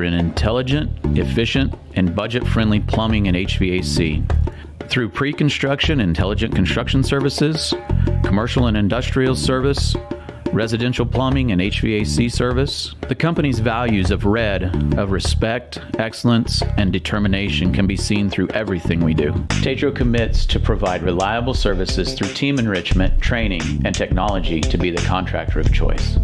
in intelligent, efficient, and budget-friendly plumbing and HVAC. Through pre-construction, intelligent construction services, commercial and industrial service, residential plumbing and HVAC service, the company's values of respect, excellence, and determination can be seen through everything we do. Tetro commits to provide reliable services through team enrichment, training, and technology to be the contractor of choice.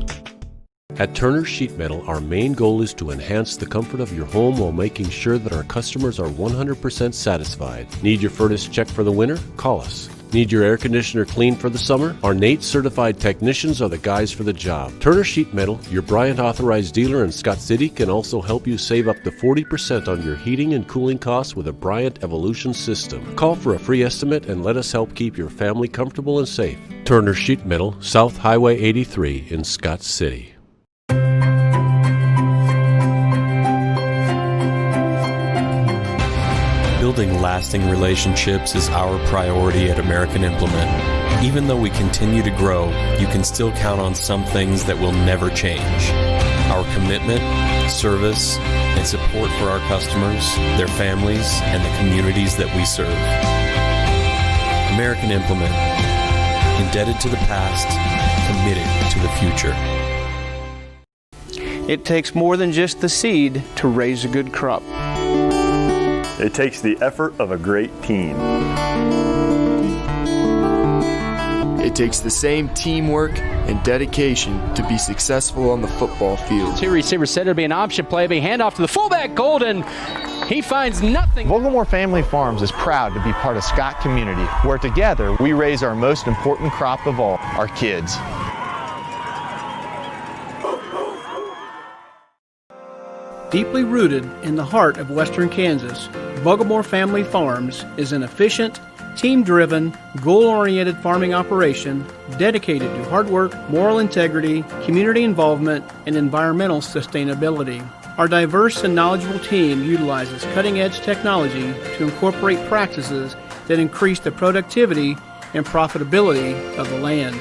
At Turner Sheet Metal, our main goal is to enhance the comfort of your home while making sure that our customers are 100% satisfied. Need your furnace checked for the winter? Call us. Need your air conditioner cleaned for the summer? Our NATE certified technicians are the guys for the job. Turner Sheet Metal, your Bryant authorized dealer in Scott City, can also help you save up to 40% on your heating and cooling costs with a Bryant Evolution system. Call for a free estimate and let us help keep your family comfortable and safe. Turner Sheet Metal, South Highway 83 in Scott City. Building lasting relationships is our priority at American Implement. Even though we continue to grow, you can still count on some things that will never change. Our commitment, service, and support for our customers, their families, and the communities that we serve. American Implement. Indebted to the past, committed to the future. It takes more than just the seed to raise a good crop. It takes the effort of a great team. It takes the same teamwork and dedication to be successful on the football field. Two receiver set to be an option play, be handoff to the fullback, Golden. He finds nothing. Vogelmoor Family Farms is proud to be part of Scott community, where together we raise our most important crop of all, our kids. Deeply rooted in the heart of western Kansas, Vogelmoor Family Farms is an efficient, team-driven, goal-oriented farming operation dedicated to hard work, moral integrity, community involvement, and environmental sustainability. Our diverse and knowledgeable team utilizes cutting-edge technology to incorporate practices that increase the productivity and profitability of the land.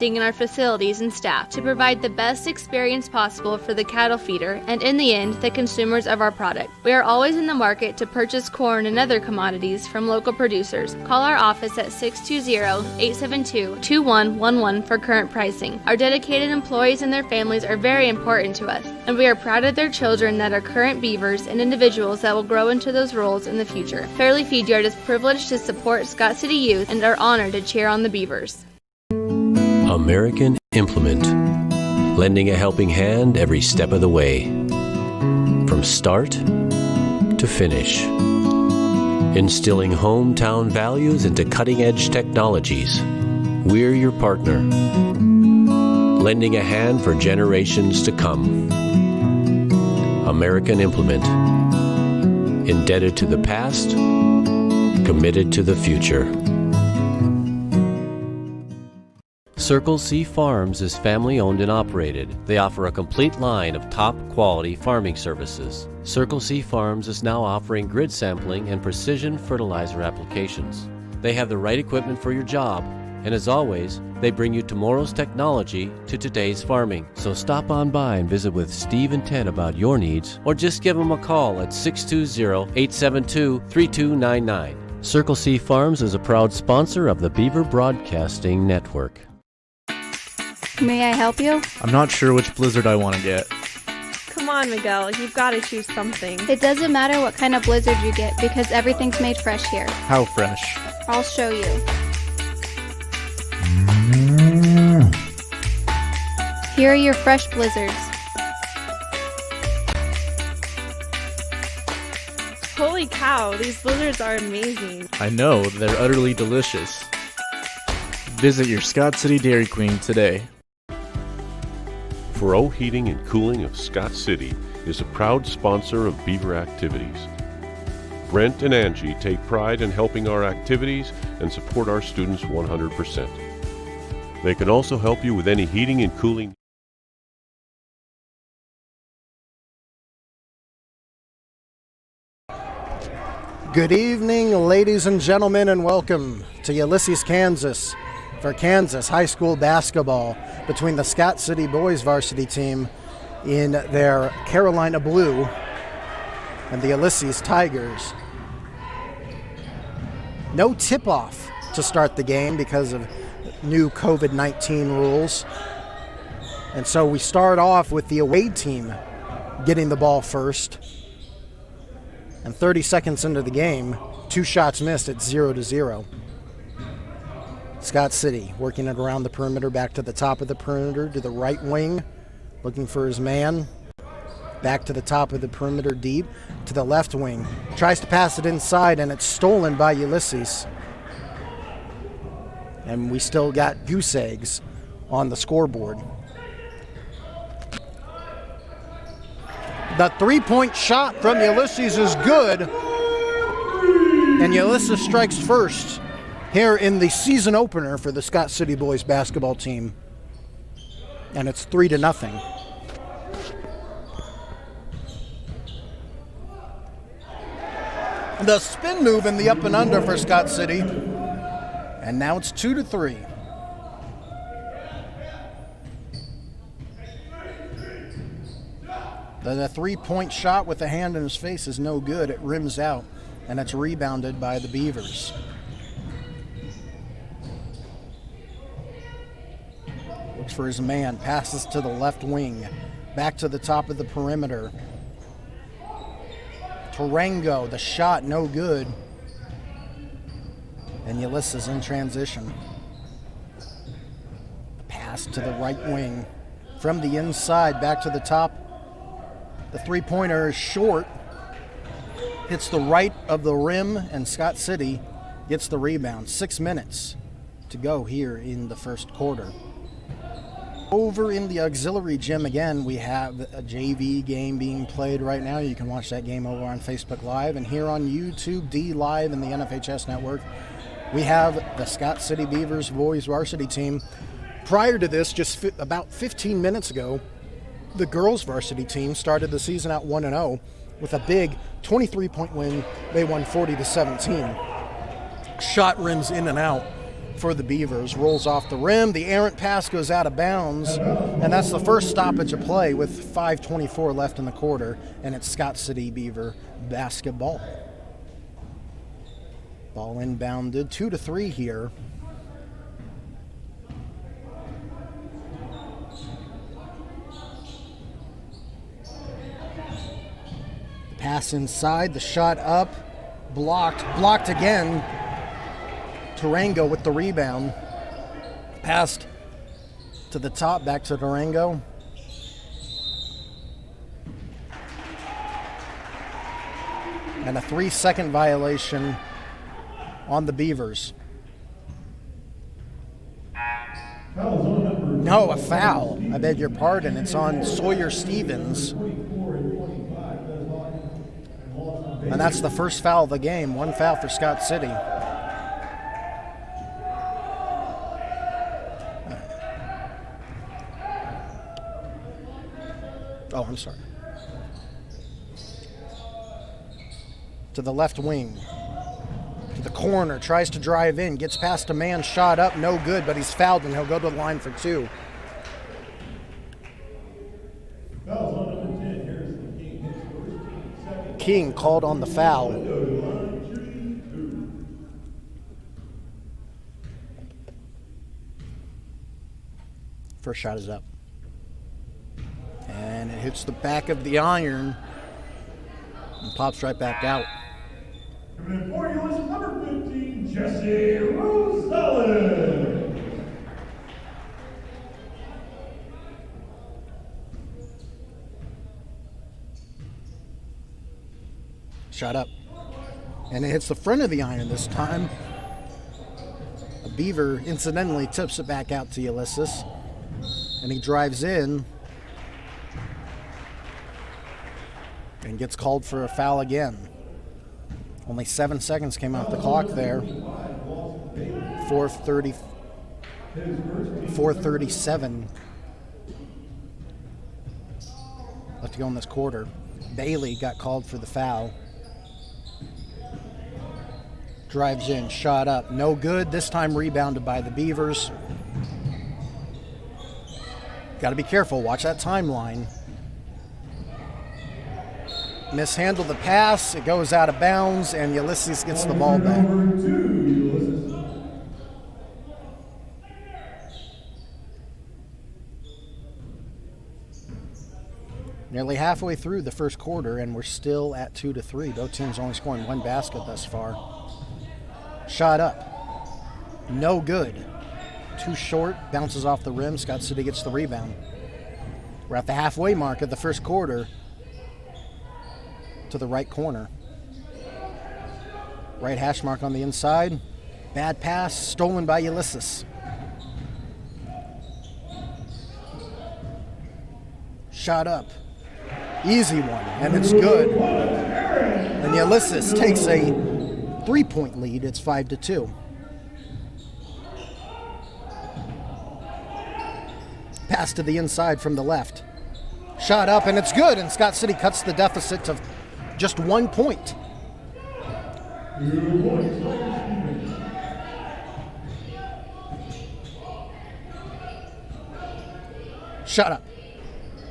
In our facilities and staff to provide the best experience possible for the cattle feeder and, in the end, the consumers of our product. We are always in the market to purchase corn and other commodities from local producers. Call our office at 620-872-2111 for current pricing. Our dedicated employees and their families are very important to us, and we are proud of their children that are current beavers and individuals that will grow into those roles in the future. Fairleigh Feed Yard is privileged to support Scott City youth and are honored to cheer on the Beavers. American Implement. Lending a helping hand every step of the way. From start to finish. Instilling hometown values into cutting-edge technologies. We're your partner. Lending a hand for generations to come. American Implement. Indebted to the past, committed to the future. Circle C Farms is family-owned and operated. They offer a complete line of top-quality farming services. Circle C Farms is now offering grid sampling and precision fertilizer applications. They have the right equipment for your job, and as always, they bring you tomorrow's technology to today's farming. So stop on by and visit with Steve and Ted about your needs, or just give them a call at 620-872-3299. Circle C Farms is a proud sponsor of the Beaver Broadcasting Network. May I help you? I'm not sure which blizzard I want to get. Come on, Miguel. You've got to choose something. It doesn't matter what kind of blizzard you get because everything's made fresh here. How fresh? I'll show you. Here are your fresh blizzards. Holy cow, these blizzards are amazing. I know, they're utterly delicious. Visit your Scott City Dairy Queen today. Fro Heating and Cooling of Scott City is a proud sponsor of Beaver activities. Brent and Angie take pride in helping our activities and support our students 100%. They can also help you with any heating and cooling. Good evening, ladies and gentlemen, and welcome to Ulysses, Kansas for Kansas High School basketball between the Scott City boys varsity team in their Carolina blue and the Ulysses Tigers. No tip-off to start the game because of new COVID-19 rules. And so we start off with the away team getting the ball first. And 30 seconds into the game, 2 shots missed at 0-0. Scott City working it around the perimeter, back to the top of the perimeter to the right wing, looking for his man. Back to the top of the perimeter, deep to the left wing. Tries to pass it inside, and it's stolen by Ulysses. And we still got goose eggs on the scoreboard. The three-point shot from Ulysses is good. And Ulysses strikes first here in the season opener for the Scott City boys basketball team. And it's 3-0. The spin move in the up and under for Scott City. And now it's 2-3. The three-point shot with the hand in his face is no good. It rims out, and it's rebounded by the Beavers. Looks for his man, passes to the left wing, back to the top of the perimeter. Tarango, the shot, no good. And Ulysses in transition. Pass to the right wing. From the inside, back to the top. The three-pointer is short. Hits the right of the rim, and Scott City gets the rebound. 6 minutes to go here in the first quarter. Over in the auxiliary gym again, we have a JV game being played right now. You can watch that game over on Facebook Live. And here on YouTube, D Live and the NFHS Network, we have the Scott City Beavers boys varsity team. Prior to this, just about 15 minutes ago, the girls varsity team started the season out 1-0 with a big 23-point win. They won 40-17. Shot rims in and out for the Beavers, rolls off the rim. The errant pass goes out of bounds, and that's the first stoppage of play with 5:24 left in the quarter, and it's Scott City Beaver basketball. Ball inbounded, 2-3 here. Pass inside, the shot up, blocked again. Tarango with the rebound. Passed to the top, back to Tarango. And a 3-second violation on the Beavers. No, a foul. I beg your pardon. It's on Sawyer Stevens. And that's the first foul of the game. 1 foul for Scott City. Oh, I'm sorry. To the left wing. To the corner. Tries to drive in. Gets past a man. Shot up. No good, but he's fouled and he'll go to the line for 2. King called on the foul. First shot is up. And it hits the back of the iron and pops right back out. Coming in for you is number 15, Jesse Rosales. Shot up. And it hits the front of the iron this time. A Beaver incidentally tips it back out to Ulysses. And he drives in. And gets called for a foul again. Only 7 seconds came off the clock there. 4:37 left to go in this quarter. Bailey got called for the foul. Drives in, shot up, no good. This time rebounded by the Beavers. Got to be careful, watch that timeline. mishandled the pass. It goes out of bounds, and Ulysses gets the ball back. Number 2, Ulysses. Nearly halfway through the first quarter, and we're still at 2-3. Both teams only scoring one basket thus far. Shot up. No good. Too short. Bounces off the rim. Scott City gets the rebound. We're at the halfway mark of the first quarter. To the right corner. Right hash mark on the inside. Bad pass. Stolen by Ulysses. Shot up. Easy one, and it's good. And Ulysses takes a 3-point lead. It's 5-2. Pass to the inside from the left. Shot up, and it's good. And Scott City cuts the deficit to just 1 point. Shot up.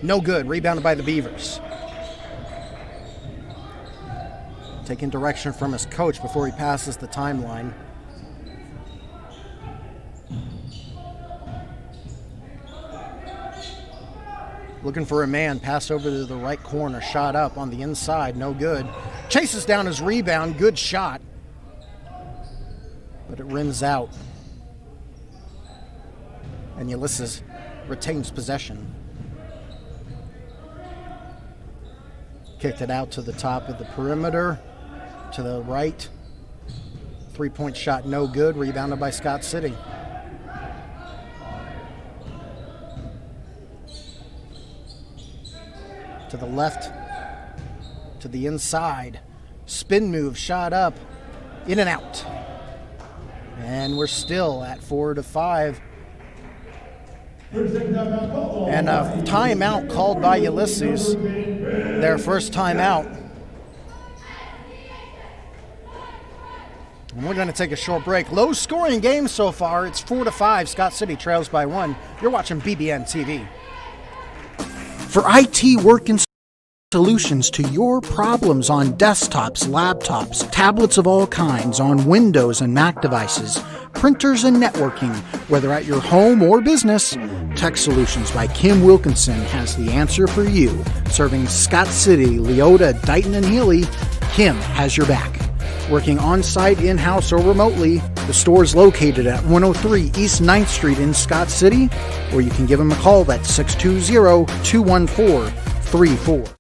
No good. Rebounded by the Beavers. Taking direction from his coach before he passes the timeline. Looking for a man. Pass over to the right corner. Shot up on the inside. No good. Chases down his rebound. Good shot. But it rims out. And Ulysses retains possession. Kicked it out to the top of the perimeter. To the right. 3-point shot, no good. Rebounded by Scott City. To the left. To the inside. Spin move, shot up. In and out. And we're still at 4-5. And a timeout called by Ulysses. Their first timeout. And we're going to take a short break. Low scoring game so far. It's 4-5. Scott City trails by 1. You're watching BBN TV. For IT work and solutions to your problems on desktops, laptops, tablets of all kinds, on Windows and Mac devices, printers and networking, whether at your home or business, Tech Solutions by Kim Wilkinson has the answer for you. Serving Scott City, Leota, Dighton, and Healy, Kim has your back. Working on-site, in-house, or remotely, the store is located at 103 East 9th Street in Scott City, or you can give them a call at 620-214-34.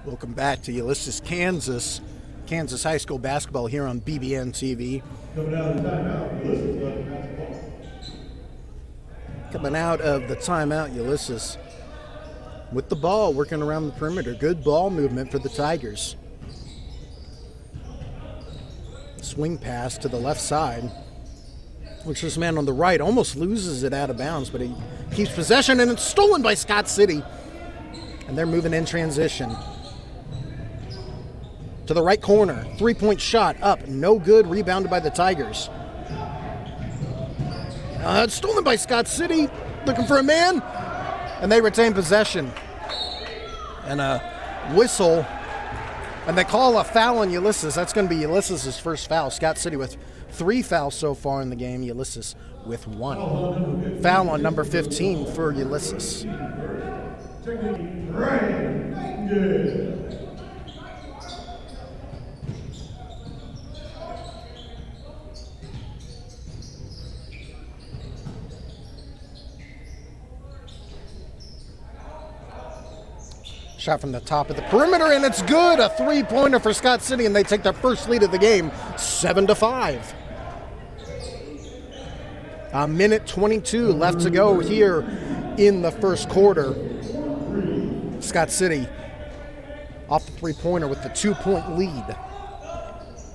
Welcome back to Ulysses, Kansas. Kansas High School basketball here on BBN TV. Coming out of the timeout, Ulysses got basketball. Coming out of the timeout, Ulysses with the ball, working around the perimeter. Good ball movement for the Tigers. Swing pass to the left side, which this man on the right almost loses it out of bounds, but he keeps possession, and it's stolen by Scott City. And they're moving in transition. To the right corner, 3-point shot up, no good, rebounded by the Tigers. It's stolen by Scott City, looking for a man, and they retain possession. And a whistle, and they call a foul on Ulysses. That's going to be Ulysses' first foul. Scott City with 3 fouls so far in the game, Ulysses with 1. Foul on number 15 for Ulysses. Shot from the top of the perimeter, and it's good. A 3-pointer for Scott City, and they take their first lead of the game, 7-5. A minute 22 left to go here in the first quarter. Scott City off the 3-pointer with the 2-point lead.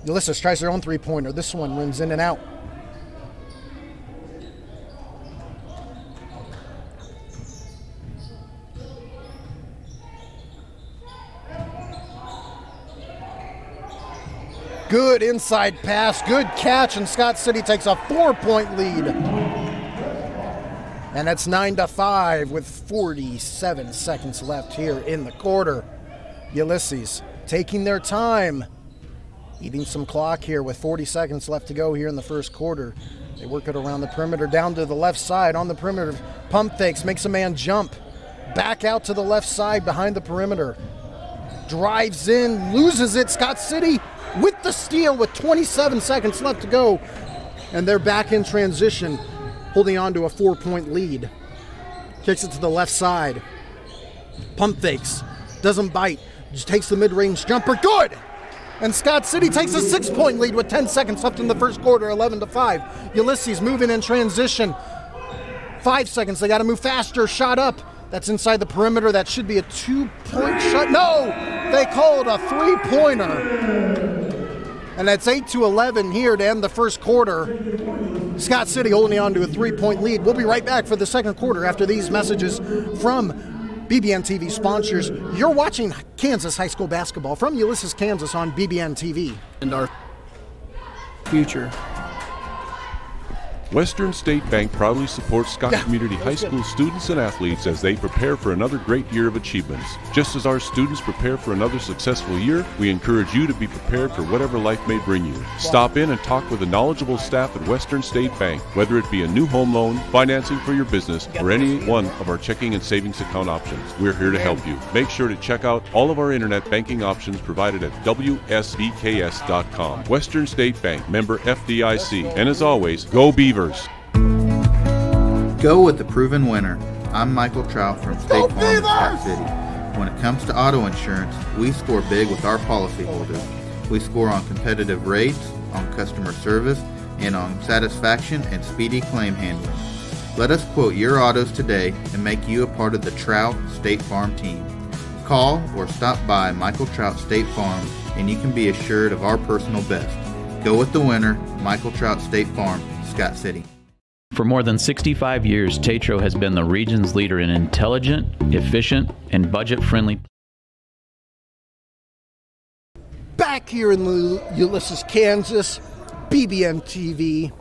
Ulysses tries their own 3-pointer. This one rims in and out. Good inside pass, good catch, and Scott City takes a 4-point lead. And it's 9-5 with 47 seconds left here in the quarter. Ulysses taking their time, eating some clock here with 40 seconds left to go here in the first quarter. They work it around the perimeter, down to the left side on the perimeter. Pump fakes, makes a man jump. Back out to the left side behind the perimeter. Drives in, loses it. Scott City with the steal with 27 seconds left to go. And they're back in transition, holding on to a 4-point lead. Kicks it to the left side. Pump fakes, doesn't bite, just takes the mid-range jumper, good! And Scott City takes a 6-point lead with 10 seconds left in the first quarter, 11-5. Ulysses moving in transition. 5 seconds, they gotta move faster, shot up. That's inside the perimeter, that should be a 2-point shot. No, they called a 3-pointer. And that's 8-11 here to end the first quarter. Scott City holding on to a 3-point lead. We'll be right back for the second quarter after these messages from BBN TV sponsors. You're watching Kansas High School basketball from Ulysses, Kansas on BBN TV. And our future. Western State Bank proudly supports Scott Community High School students and athletes as they prepare for another great year of achievements. Just as our students prepare for another successful year, we encourage you to be prepared for whatever life may bring you. Stop in and talk with the knowledgeable staff at Western State Bank, whether it be a new home loan, financing for your business, or any one of our checking and savings account options. We're here to help you. Make sure to check out all of our internet banking options provided at WSBKS.com. Western State Bank, member FDIC. And as always, go Beavers! Go with the proven winner. I'm Michael Trout from State Farm in Scott City. When it comes to auto insurance, we score big with our policyholders. We score on competitive rates, on customer service, and on satisfaction and speedy claim handling. Let us quote your autos today and make you a part of the Trout State Farm team. Call or stop by Michael Trout State Farm and you can be assured of our personal best. Go with the winner, Michael Trout State Farm, Scott City. For more than 65 years, Tetro has been the region's leader in intelligent, efficient, and budget-friendly. Back here in Ulysses, Kansas, BBN TV,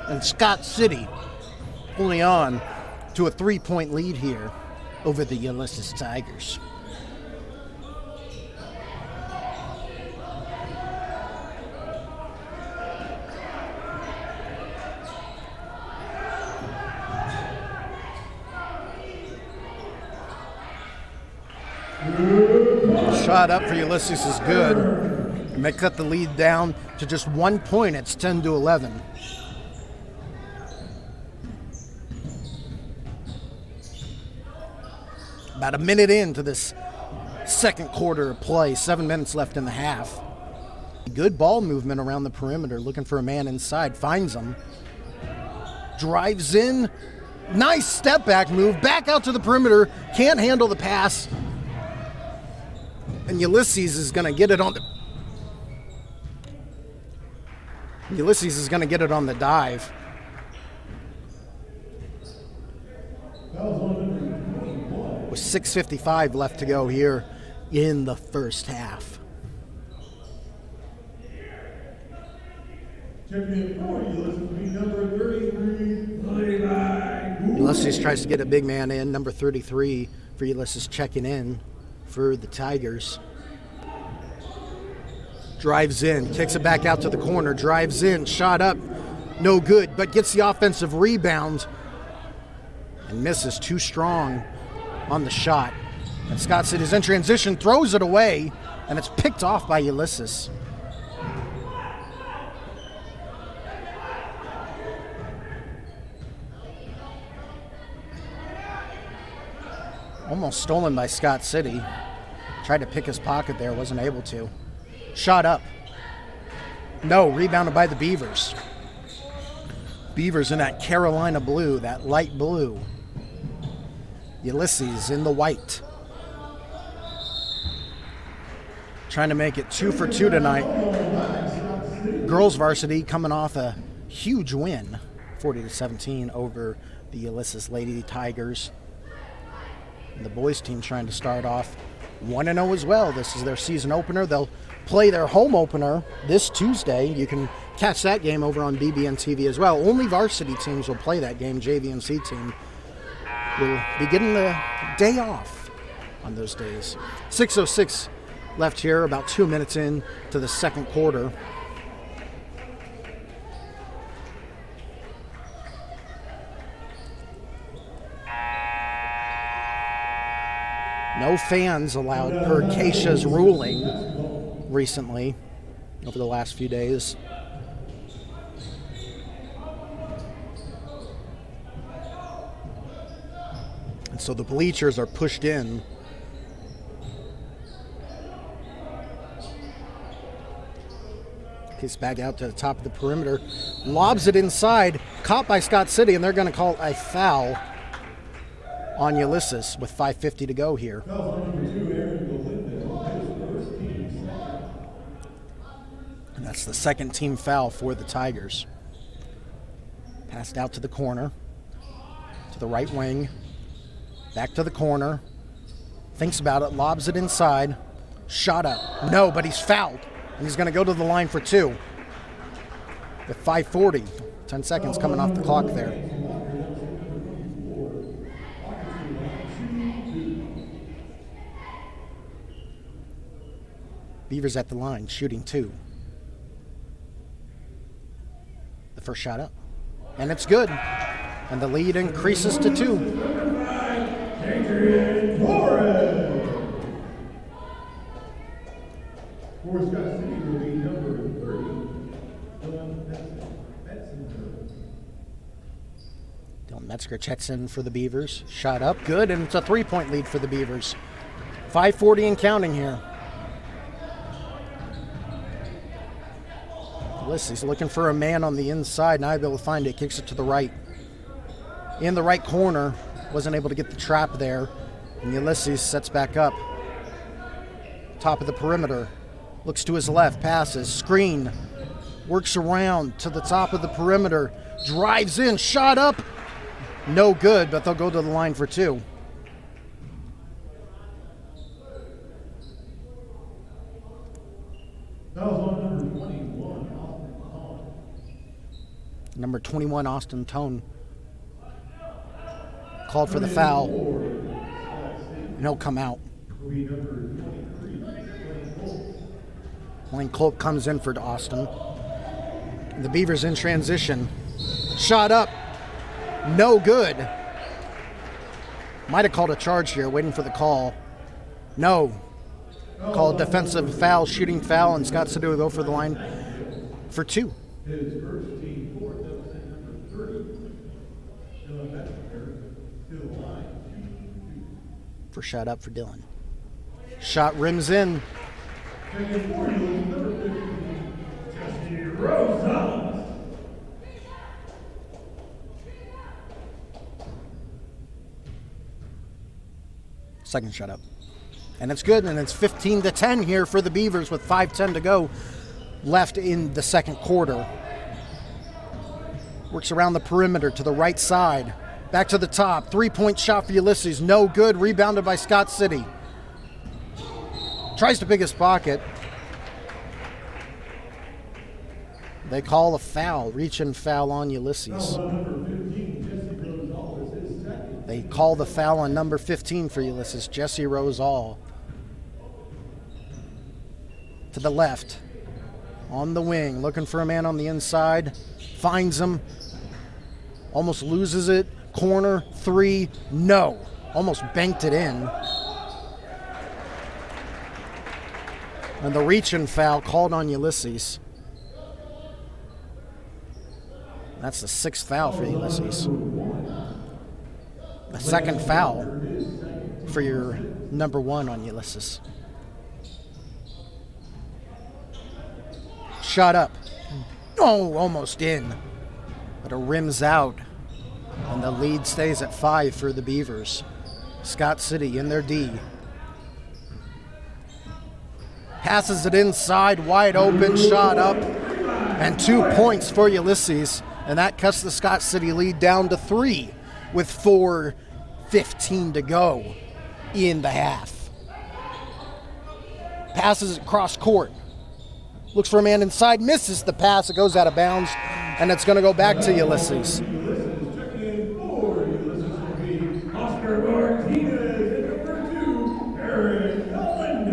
and Scott City holding on to a 3-point lead here over the Ulysses Tigers. Shot up for Ulysses is good. And they cut the lead down to just 1 point. It's 10-11. About a minute into this second quarter of play. 7 minutes left in the half. Good ball movement around the perimeter, looking for a man inside. Finds him. Drives in. Nice step back move. Back out to the perimeter. Can't handle the pass. And Ulysses is going to get it on the dive. With 6:55 left to go here in the first half. Ulysses tries to get a big man in. Number 33 for Ulysses checking in for the Tigers. Drives in, kicks it back out to the corner, drives in, shot up, no good, but gets the offensive rebound and misses too strong on the shot. And Scott City's in transition, throws it away, and it's picked off by Ulysses. Almost stolen by Scott City. Tried to pick his pocket there, wasn't able to. Shot up. No, rebounded by the Beavers. Beavers in that Carolina blue, that light blue. Ulysses in the white. Trying to make it 2 for 2 tonight. Girls varsity coming off a huge win, 40-17 over the Ulysses Lady Tigers. And the boys team trying to start off 1-0 as well. This is their season opener. They'll play their home opener this Tuesday. You can catch that game over on BBN TV as well. Only varsity teams will play that game. JV and C team will be getting the day off on those days. 6:06 left here, about 2 minutes in to the second quarter. No fans allowed per Keisha's ruling recently over the last few days. And so the bleachers are pushed in. Kicks back out to the top of the perimeter. Lobs it inside. Caught by Scott City, and they're going to call a foul on Ulysses with 5:50 to go here. And that's the second team foul for the Tigers. Passed out to the corner, to the right wing, back to the corner. Thinks about it, lobs it inside. Shot up. No, but he's fouled. And he's going to go to the line for two. With 5:40, 10 seconds coming off the clock there. Beavers at the line, shooting two. The first shot up. And it's good. And the lead increases to two. For Scott City will be number 30. Dylan Metzger-Chetson for the Beavers. Shot up, good, and it's a three-point lead for the Beavers. 5:40 and counting here. Ulysses looking for a man on the inside, not able to find it, kicks it to the right. In the right corner, wasn't able to get the trap there, and Ulysses sets back up. Top of the perimeter, looks to his left, passes, screen, works around to the top of the perimeter, drives in, shot up, no good, but they'll go to the line for two. Number 21, Austin Tone, called for the foul, and he'll come out. Blaine Culp comes in for Austin. The Beavers in transition. Shot up, no good. Might have called a charge here, waiting for the call. No. Called defensive foul, shooting foul, and Scott City will go for the line for two. His first team fourth, that was at number 30. Dylan Metzger to the line. First shot up for Dylan. Shot rims in. Taking for you, number 15, Jesse Rosales. Second shot up. And it's good, and it's 15-10 here for the Beavers with 5:10 to go left in the second quarter. Works around the perimeter to the right side. Back to the top. Three-point shot for Ulysses. No good. Rebounded by Scott City. Tries to pick his pocket. They call a foul. Reach and foul on Ulysses. They call the foul on number 15 for Ulysses, Jesse Rosal. To the left. On the wing. Looking for a man on the inside. Finds him. Almost loses it. Corner. Three. No. Almost banked it in. And the reach and foul called on Ulysses. That's the sixth foul for Ulysses. The second foul for your number one on Ulysses. Shot up. Oh, almost in. But it rims out. And the lead stays at 5 for the Beavers. Scott City in their D. Passes it inside, wide open, shot up. And 2 points for Ulysses. And that cuts the Scott City lead down to 3 with 4:15 to go in the half. Passes it cross court. Looks for a man inside, misses the pass. It goes out of bounds, and it's going to go back to Ulysses.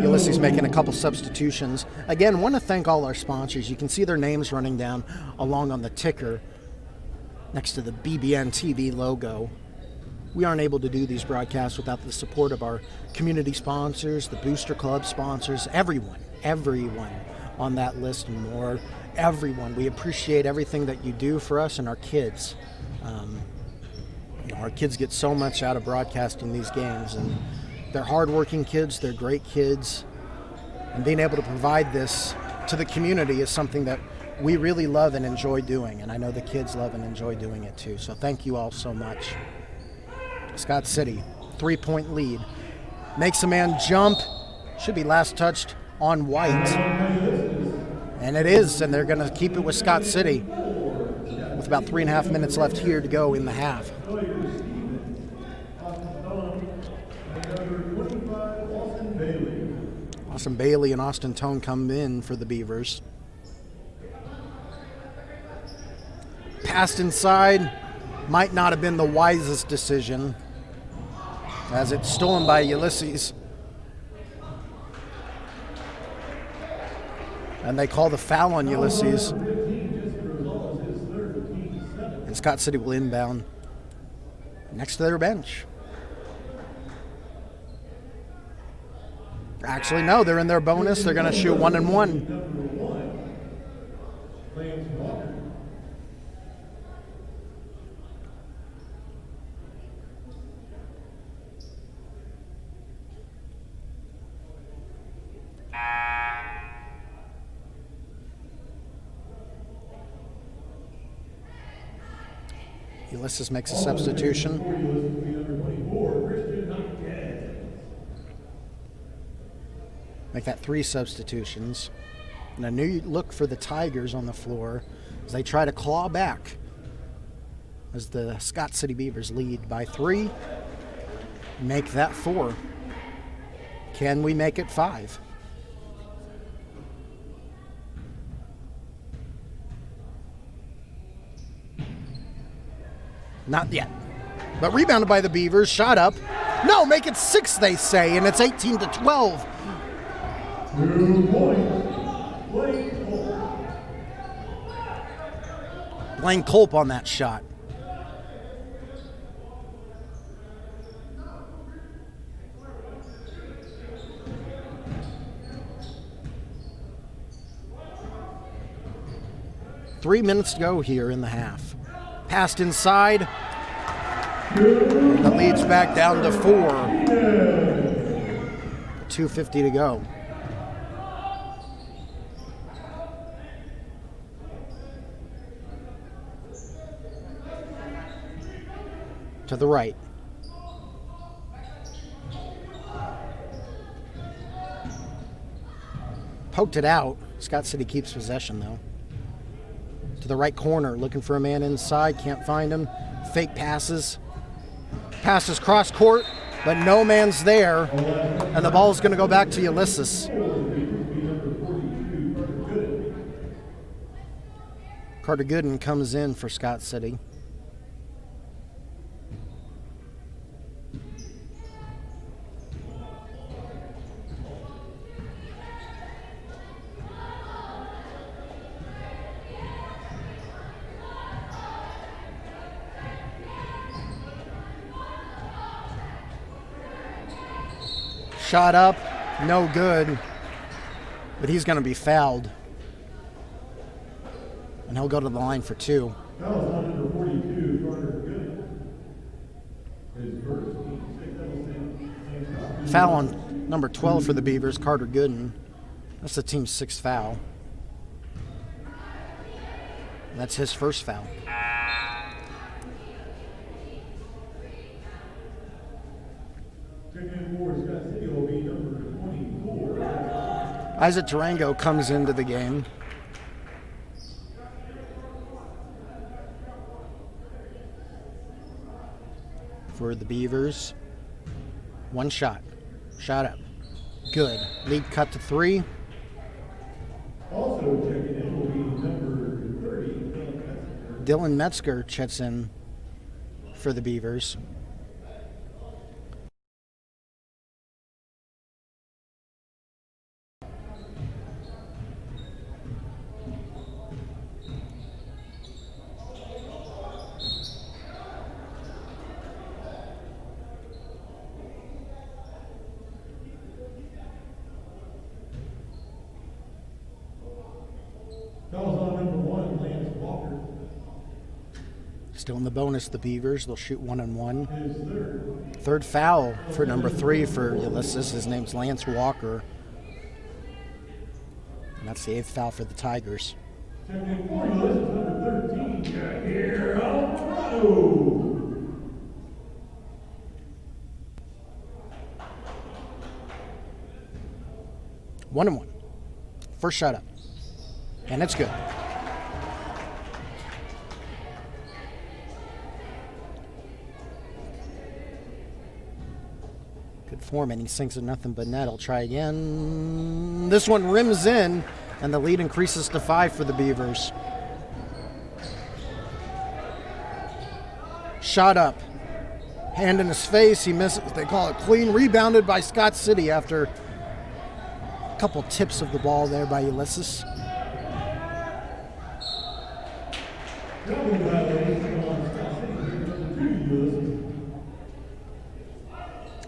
Ulysses making a couple substitutions. Again, want to thank all our sponsors. You can see their names running down along on the ticker next to the BBN TV logo. We aren't able to do these broadcasts without the support of our community sponsors, the Booster Club sponsors, everyone on that list and more. Everyone. We appreciate everything that you do for us and our kids. Our kids get so much out of broadcasting these games, and they're hardworking kids, they're great kids, and being able to provide this to the community is something that we really love and enjoy doing, and I know the kids love and enjoy doing it too. So thank you all so much. Scott City, 3-point lead. Makes a man jump. Should be last touched on White. And it is, and they're going to keep it with Scott City with about 3.5 minutes left here to go in the half. Austin Bailey and Austin Tone come in for the Beavers. Passed inside. Might not have been the wisest decision, as it's stolen by Ulysses. And they call the foul on Ulysses. And Scott City will inbound next to their bench. Actually, no, they're in their bonus. They're going to shoot 1-1. Ulysses makes a substitution. Make that 3 substitutions. And a new look for the Tigers on the floor as they try to claw back as the Scott City Beavers lead by 3. Make that 4. Can we make it 5? Not yet. But rebounded by the Beavers, shot up. No, make it 6, they say, and it's 18-12. Blaine Culp on that shot. Three minutes to go here in the half. Passed inside. The lead's back down to 4. 2:50 to go. To the right. Poked it out. Scott City keeps possession though. To the right corner, looking for a man inside, can't find him. Fake passes. Passes cross court, but no man's there. And the ball is going to go back to Ulysses. Carter Gooden comes in for Scott City. Shot up, no good, but he's going to be fouled. And he'll go to the line for 2. Foul on number 12 for the Beavers, Carter Gooden. That's the team's 6th foul. That's his first foul. Isaac Durango comes into the game. For the Beavers. One shot. Shot up. Good. Lead cut to 3. Also Dylan Metzger checks in for the Beavers. Calls on number 1, Lance Walker. Still in the bonus, the Beavers. They'll shoot 1-1. His third. Third foul for number 3 for Ulysses. His name's Lance Walker. And that's the 8th foul for the Tigers. Checking for Ulysses, number 13, Javier Alvarado. One and one. First shot up. And it's good. Good form, and he sinks it nothing but net. He'll try again. This one rims in, and the lead increases to 5 for the Beavers. Shot up. Hand in his face. He misses. They call it clean. Rebounded by Scott City after a couple tips of the ball there by Ulysses.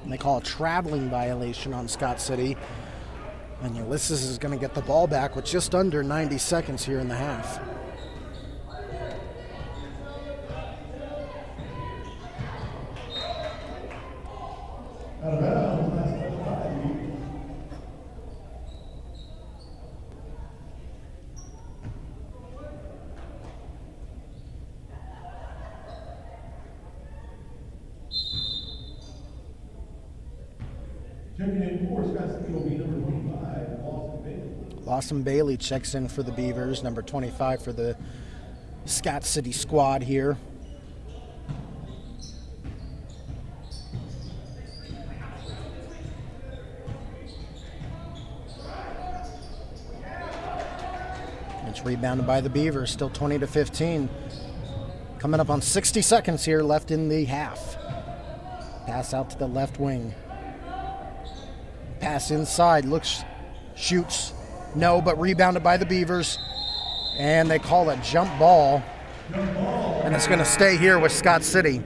And they call a traveling violation on Scott City. And Ulysses is going to get the ball back with just under 90 seconds here in the half. Out of bounds, last 5. Checking in for Scott City will be number 25, Lawson Bailey. Lawson Bailey checks in for the Beavers, number 25 for the Scott City squad here. It's rebounded by the Beavers, still 20-15. Coming up on 60 seconds here left in the half. Pass out to the left wing. Pass inside, looks, shoots, no, but rebounded by the Beavers. And they call a jump ball. And it's going to stay here with Scott City.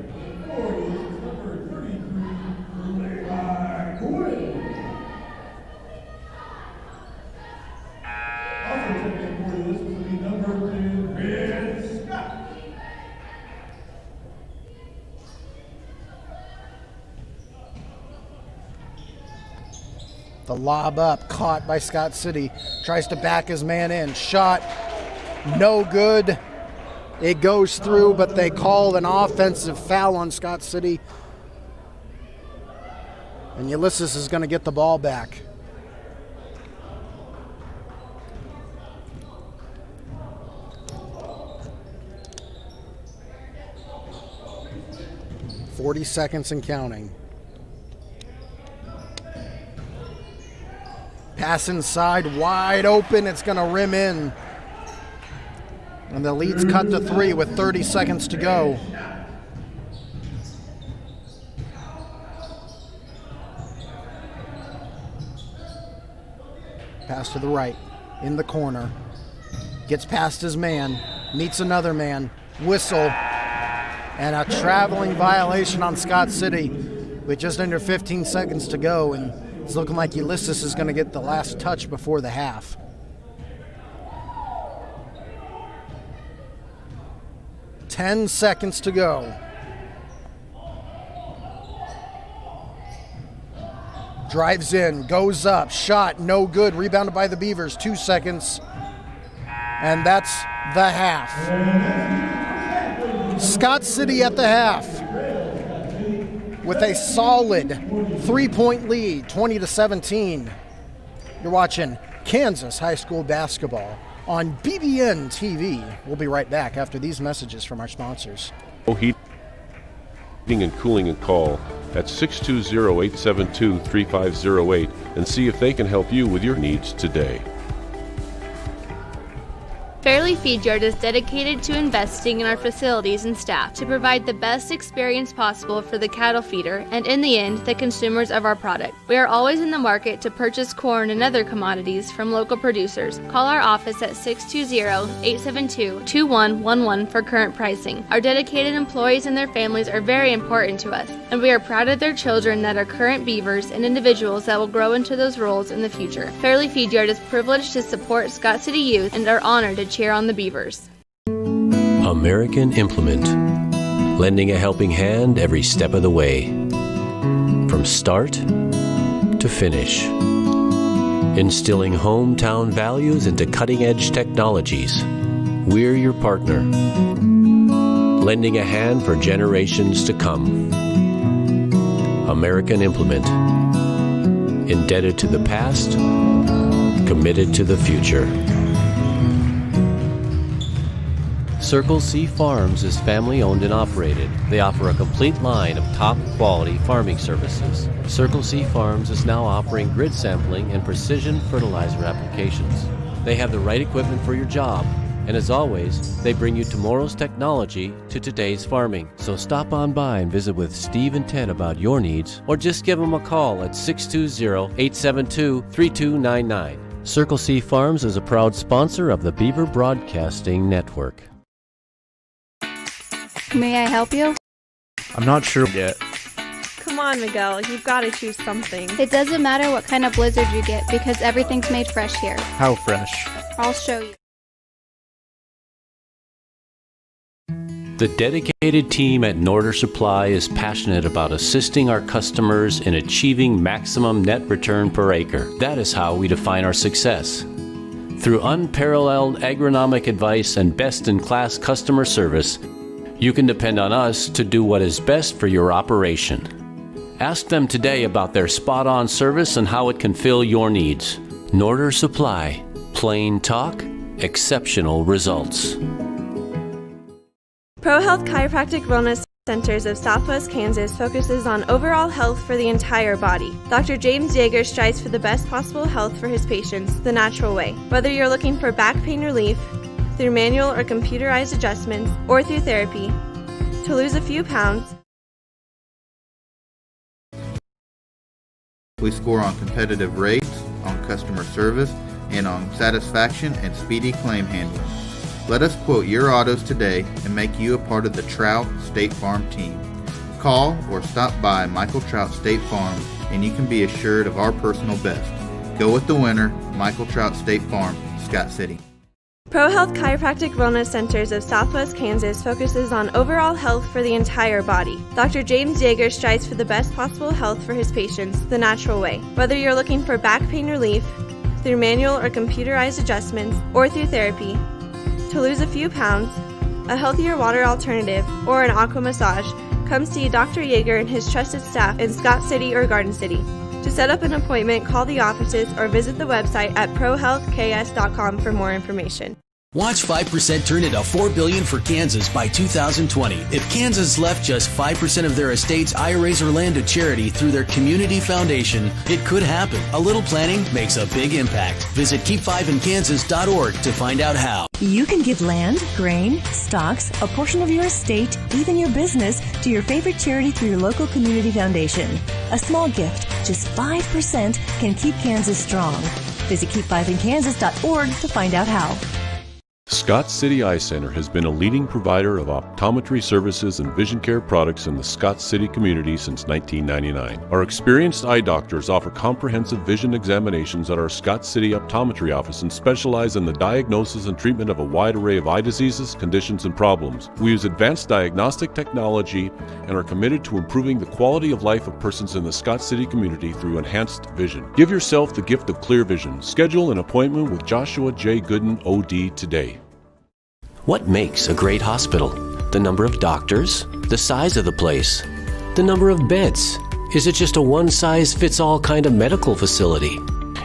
The lob up, caught by Scott City. Tries to back his man in. Shot, no good. It goes through, but they call an offensive foul on Scott City. And Ulysses is going to get the ball back. "40 seconds and counting. Pass inside, wide open. It's going to rim in. And the lead's cut to 3 with 30 seconds to go. Pass to the right, in the corner. Gets past his man, meets another man. Whistle. And a traveling violation on Scott City with just under 15 seconds to go. And it's looking like Ulysses is going to get the last touch before the half. "10 seconds to go. Drives in, goes up, shot, no good. Rebounded by the Beavers, 2 seconds. And that's the half. Scott City at the half with a solid 3-point lead, 20-17. You're watching Kansas High School basketball on BBN TV. We'll be right back after these messages from our sponsors. Heating and Cooling and call at 620-872-3508 and see if they can help you with your needs today. Fairly Feed Yard is dedicated to investing in our facilities and staff to provide the best experience possible for the cattle feeder and, in the end, the consumers of our product. We are always in the market to purchase corn and other commodities from local producers. Call our office at 620-872-2111 for current pricing. Our dedicated employees and their families are very important to us, and we are proud of their children that are current beavers and individuals that will grow into those roles in the future. Fairly Feed Yard is privileged to support Scott City youth and are honored to cheer on the Beavers. American Implement. Lending a helping hand every step of the way. From start to finish. Instilling hometown values into cutting-edge technologies. We're your partner. Lending a hand for generations to come. American Implement. Indebted to the past, committed to the future. Circle C Farms is family owned and operated. They offer a complete line of top quality farming services. Circle C Farms is now offering grid sampling and precision fertilizer applications. They have the right equipment for your job, and as always, they bring you tomorrow's technology to today's farming. So stop on by and visit with Steve and Ted about your needs, or just give them a call at 620-872-3299. Circle C Farms is a proud sponsor of the Beaver Broadcasting Network. May I help you? I'm not sure yet. Come on, Miguel, you've got to choose something. It doesn't matter what kind of blizzard you get because everything's made fresh here. How fresh? I'll show you. The dedicated team at Norder Supply is passionate about assisting our customers in achieving maximum net return per acre. That is how we define our success. Through unparalleled agronomic advice and best-in-class customer service, you can depend on us to do what is best for your operation. Ask them today about their spot-on service and how it can fill your needs. Norder Supply. Plain talk, exceptional results. ProHealth Chiropractic Wellness Centers of Southwest Kansas focuses on overall health for the entire body. Dr. James Yeager strives for the best possible health for his patients the natural way. Whether you're looking for back pain relief, through manual or computerized adjustments, or through therapy, to lose a few pounds. We score on competitive rates, on customer service, and on satisfaction and speedy claim handling. Let us quote your autos today and make you a part of the Trout State Farm team. Call or stop by Michael Trout State Farm and you can be assured of our personal best. Go with the winner, Michael Trout State Farm, Scott City. ProHealth Chiropractic Wellness Centers of Southwest Kansas focuses on overall health for the entire body. Dr. James Yeager strives for the best possible health for his patients the natural way. Whether you're looking for back pain relief, through manual or computerized adjustments, or through therapy, to lose a few pounds, a healthier water alternative, or an aqua massage, come see Dr. Yeager and his trusted staff in Scott City or Garden City. To set up an appointment, call the offices or visit the website at prohealthks.com for more information. Watch 5% turn into $4 billion for Kansas by 2020. If Kansas left just 5% of their estates, IRAs, or land to charity through their community foundation, it could happen. A little planning makes a big impact. Visit keep5inkansas.org to find out how. You can give land, grain, stocks, a portion of your estate, even your business, to your favorite charity through your local community foundation. A small gift, just 5%, can keep Kansas strong. Visit keep5inkansas.org to find out how. Scott City Eye Center has been a leading provider of optometry services and vision care products in the Scott City community since 1999. Our experienced eye doctors offer comprehensive vision examinations at our Scott City Optometry office and specialize in the diagnosis and treatment of a wide array of eye diseases, conditions, and problems. We use advanced diagnostic technology and are committed to improving the quality of life of persons in the Scott City community through enhanced vision. Give yourself the gift of clear vision. Schedule an appointment with Joshua J. Gooden, OD, today. What makes a great hospital? The number of doctors? The size of the place? The number of beds? Is it just a one-size-fits-all kind of medical facility?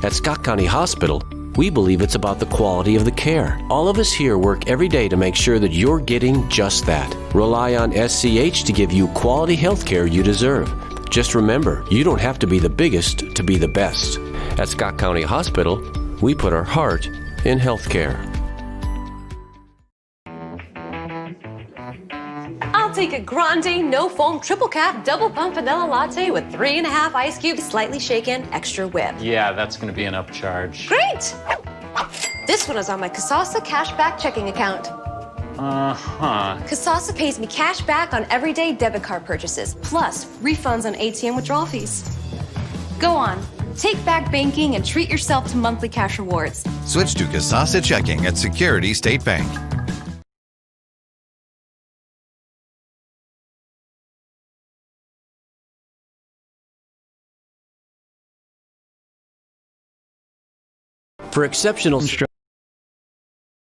At Scott County Hospital, we believe it's about the quality of the care. All of us here work every day to make sure that you're getting just that. Rely on SCH to give you quality health care you deserve. Just remember, you don't have to be the biggest to be the best. At Scott County Hospital, we put our heart in health care. take a grande, no foam, triple cap, double pump vanilla latte with 3.5 ice cubes, slightly shaken, extra whip. Yeah, that's going to be an upcharge. Great! This one is on my Kasasa cashback checking account. Kasasa pays me cash back on everyday debit card purchases, plus refunds on ATM withdrawal fees. Go on, take back banking and treat yourself to monthly cash rewards. Switch to Kasasa Checking at Security State Bank. For exceptional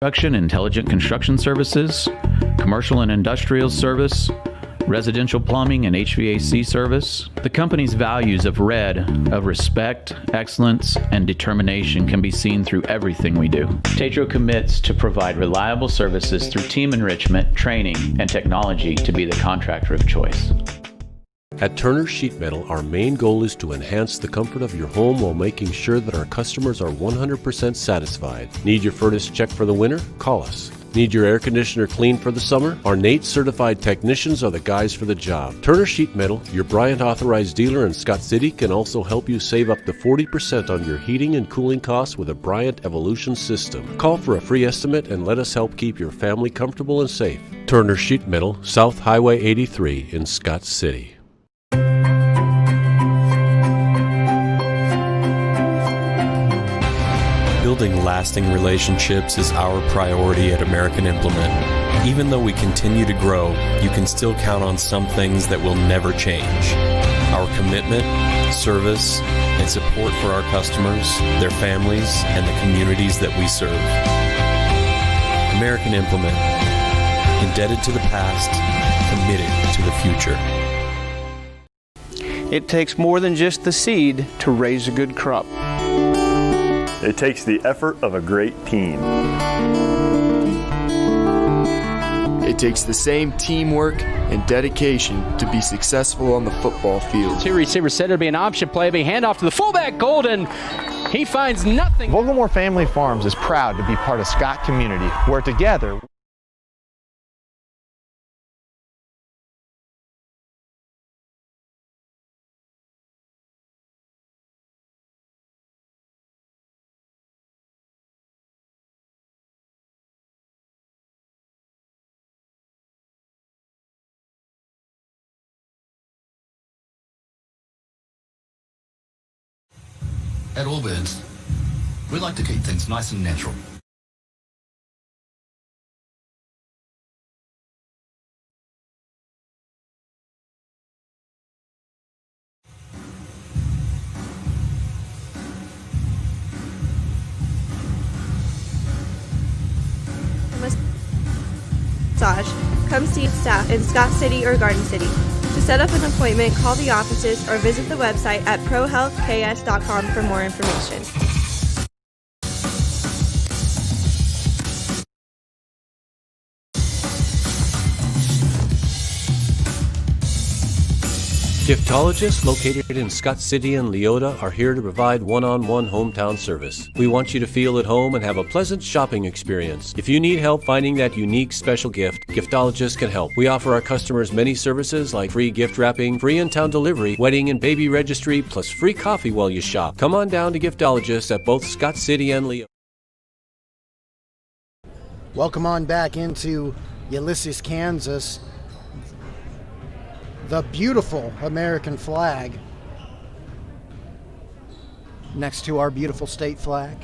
Construction, intelligent construction services, commercial and industrial service, residential plumbing and HVAC service. The company's values of respect, excellence, and determination can be seen through everything we do. Tetro commits to provide reliable services through team enrichment, training, and technology to be the contractor of choice. At Turner Sheet Metal, our main goal is to enhance the comfort of your home while making sure that our customers are 100% satisfied. Need your furnace checked for the winter? Call us. Need your air conditioner cleaned for the summer? Our NATE certified technicians are the guys for the job. Turner Sheet Metal, your Bryant authorized dealer in Scott City, can also help you save up to 40% on your heating and cooling costs with a Bryant Evolution system. Call for a free estimate and let us help keep your family comfortable and safe. Turner Sheet Metal, South Highway 83 in Scott City. Building lasting relationships is our priority at American Implement. Even though we continue to grow, you can still count on some things that will never change. Our commitment, service, and support for our customers, their families, and the communities that we serve. American Implement. Indebted to the past, committed to the future. It takes more than just the seed to raise a good crop. It takes the effort of a great team. It takes the same teamwork and dedication to be successful on the football field. Two receivers said it'll be an option play, but handoff to the fullback, Golden. He finds nothing. Vogelmore Family Farms is proud to be part of Scott community, where together At Allbirds, we like to keep things nice and natural. Massage. Come see staff in Scott City or Garden City. To set up an appointment, call the offices or visit the website at prohealthks.com for more information. Giftologists located in Scott City and Leota are here to provide one-on-one hometown service. We want you to feel at home and have a pleasant shopping experience. If you need help finding that unique special gift, Giftologists can help. We offer our customers many services like free gift wrapping, free in-town delivery, wedding and baby registry, plus free coffee while you shop. Come on down to Giftologists at both Scott City and Leota. Welcome on back into Ulysses, Kansas. The beautiful American flag next to our beautiful state flag.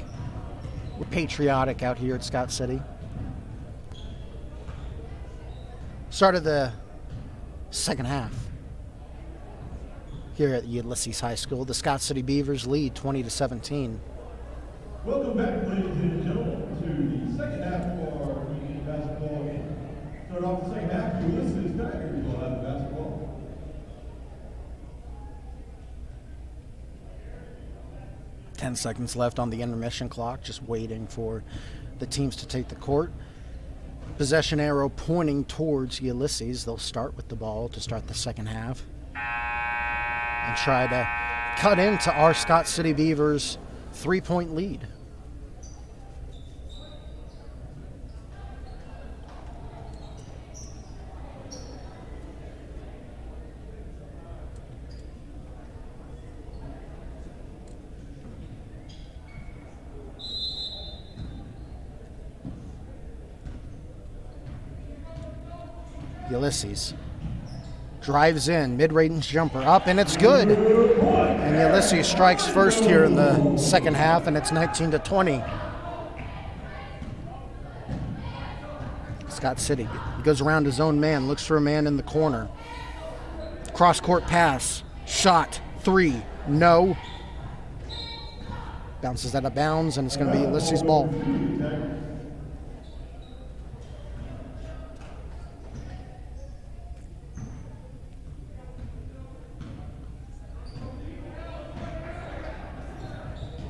We're patriotic out here at Scott City. Start of the second half here at Ulysses High School. The Scott City Beavers lead 20-17. Welcome back, ladies and gentlemen, to the second half of our weekend basketball game. Start off the second half, Ulysses Tigers will have the basketball. 10 seconds left on the intermission clock, just waiting for the teams to take the court. Possession arrow pointing towards Ulysses. They'll start with the ball to start the second half and try to cut into our Scott City Beavers' 3-point lead. Ulysses drives in, mid-range jumper up, and it's good. And Ulysses strikes first here in the second half, and it's 19-20. Scott City goes around his own man, looks for a man in the corner. Cross-court pass, shot, 3, no. Bounces out of bounds, and it's going to be Ulysses' ball.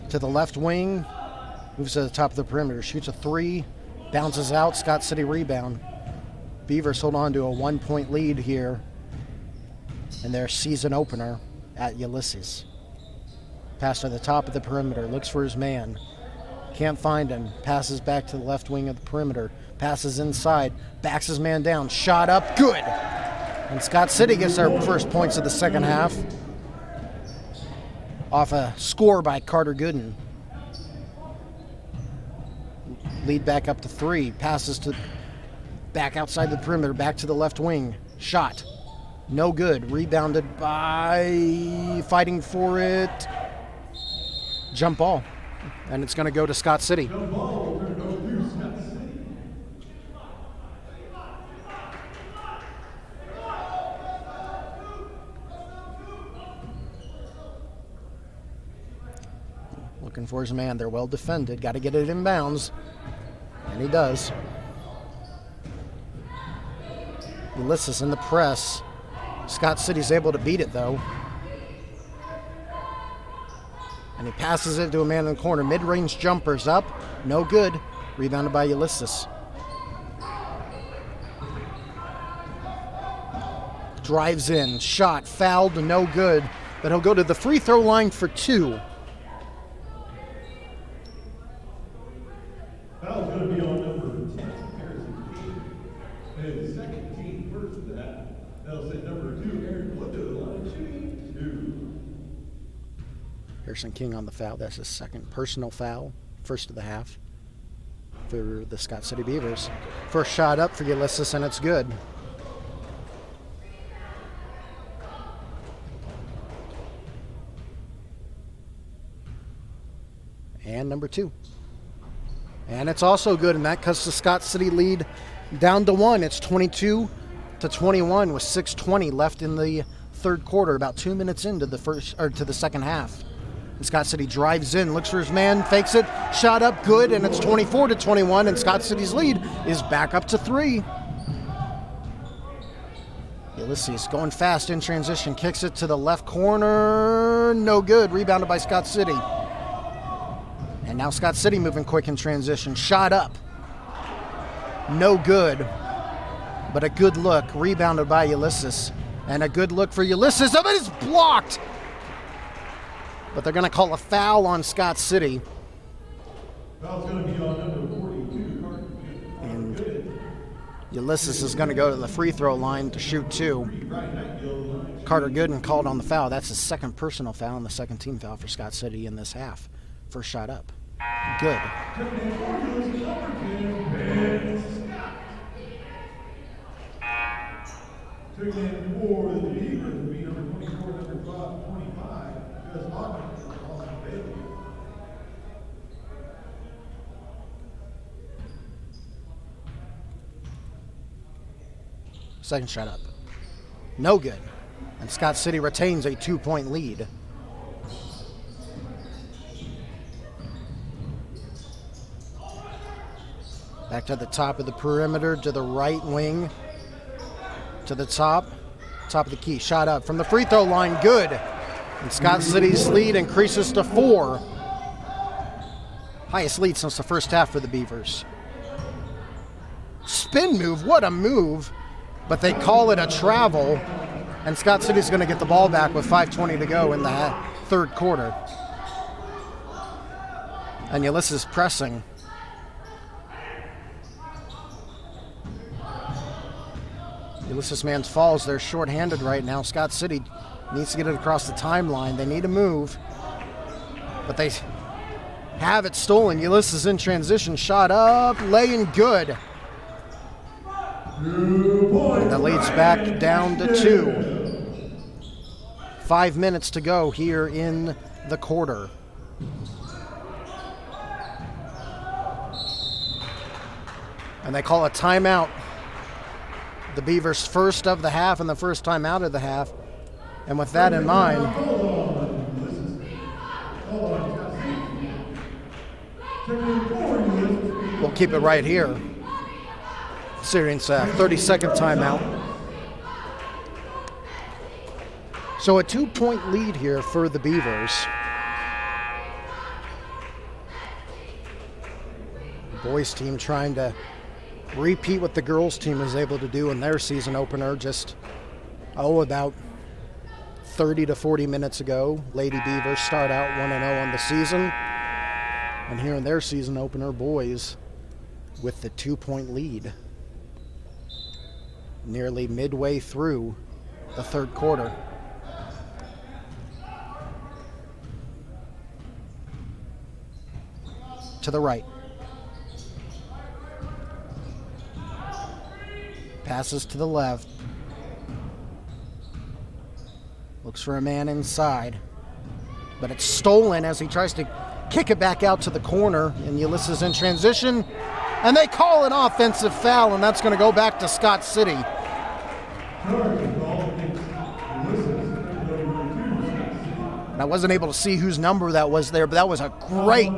To the left wing, moves to the top of the perimeter, shoots a 3, bounces out, Scott City rebound. Beavers hold on to a 1-point lead here in their season opener at Ulysses. Pass to the top of the perimeter, looks for his man, can't find him, passes back to the left wing of the perimeter, passes inside, backs his man down, shot up, good! And Scott City gets their first points of the second half off a score by Carter Gooden. Lead back up to 3, passes to back outside the perimeter, back to the left wing, shot, no good, rebounded by, fighting for it, jump ball, and it's going to go to Scott City. Jump ball, turn it over to Scott City. Looking for his man. They're well defended. Got to get it in bounds. And he does. Ulysses in the press. Scott City's able to beat it, though. And he passes it to a man in the corner. Mid-range jumpers up. No good. Rebounded by Ulysses. Drives in. Shot. Fouled. No good. But he'll go to the free throw line for 2. Foul's going to be on number 10, Harrison King. And second team first of that. That'll set number 2, Aaron Wood to the line, shooting 2. Harrison King on the foul. That's his second personal foul. First of the half for the Scott City Beavers. First shot up for Ulysses, and it's good. And number 2. And it's also good, and that cuts the Scott City lead down to 1. It's 22-21 with 6:20 left in the third quarter, about 2 minutes into the second half. And Scott City drives in, looks for his man, fakes it, shot up, good, and it's 24-21, and Scott City's lead is back up to 3. Ulysses going fast in transition, kicks it to the left corner, no good, rebounded by Scott City. And now Scott City moving quick in transition. Shot up. No good. But a good look. Rebounded by Ulysses. And a good look for Ulysses. Oh, but it's blocked. But they're going to call a foul on Scott City. Foul's going to be on number 42, Carter. And Ulysses is going to go to the free throw line to shoot 2. Carter Gooden called on the foul. That's his second personal foul and the second team foul for Scott City in this half. First shot up. Good. Taking for the Beavers will be number 24, number 25, Gus Hawkins, Austin Bailey. Second shot up. No good. And Scott City retains a 2-point lead. Back to the top of the perimeter, to the right wing, to the top of the key. Shot up from the free throw line, good. And Scott City's lead increases to 4. Highest lead since the first half for the Beavers. Spin move, what a move. But they call it a travel. And Scott City's going to get the ball back with 5:20 to go in the third quarter. And Ulysses pressing. Ulysses man's falls. They're short-handed right now. Scott City needs to get it across the timeline. They need to move. But they have it stolen. Ulysses in transition. Shot up. Laying good. Good And the lead's back down to 2. 5 minutes to go here in the quarter. And they call a timeout. The Beavers' first of the half and the first time out of the half. And with that in mind, we'll keep it right here. Syrian's 30-second timeout. So a 2-point lead here for the Beavers. The boys team trying to repeat what the girls team was able to do in their season opener just, about 30 to 40 minutes ago. Lady Beavers start out 1-0 on the season. And here in their season opener, boys with the 2-point lead. Nearly midway through the third quarter. To the right. Passes to the left. Looks for a man inside. But it's stolen as he tries to kick it back out to the corner. And Ulysses in transition. And they call an offensive foul, and that's going to go back to Scott City. And I wasn't able to see whose number that was there, but that was a great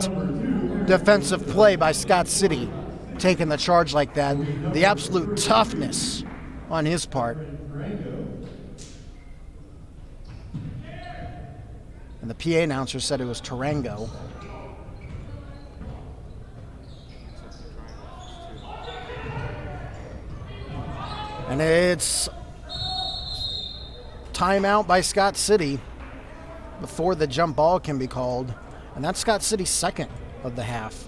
defensive play by Scott City, taking the charge like that. The absolute toughness on his part. And the PA announcer said it was Tarango. And it's timeout by Scott City before the jump ball can be called. And that's Scott City's second of the half.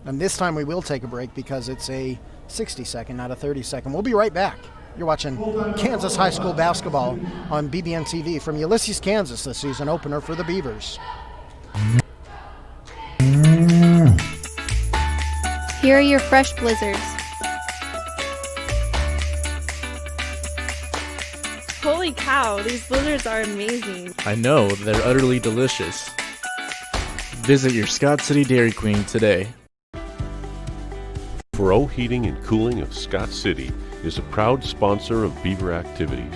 And this time we will take a break because it's a 60-second, not a 30-second. We'll be right back. You're watching Kansas High School basketball on BBN TV from Ulysses, Kansas, the season opener for the Beavers. Here are your fresh blizzards. Holy cow, these blizzards are amazing. I know, they're utterly delicious. Visit your Scott City Dairy Queen today. Faro Heating and Cooling of Scott City is a proud sponsor of Beaver activities.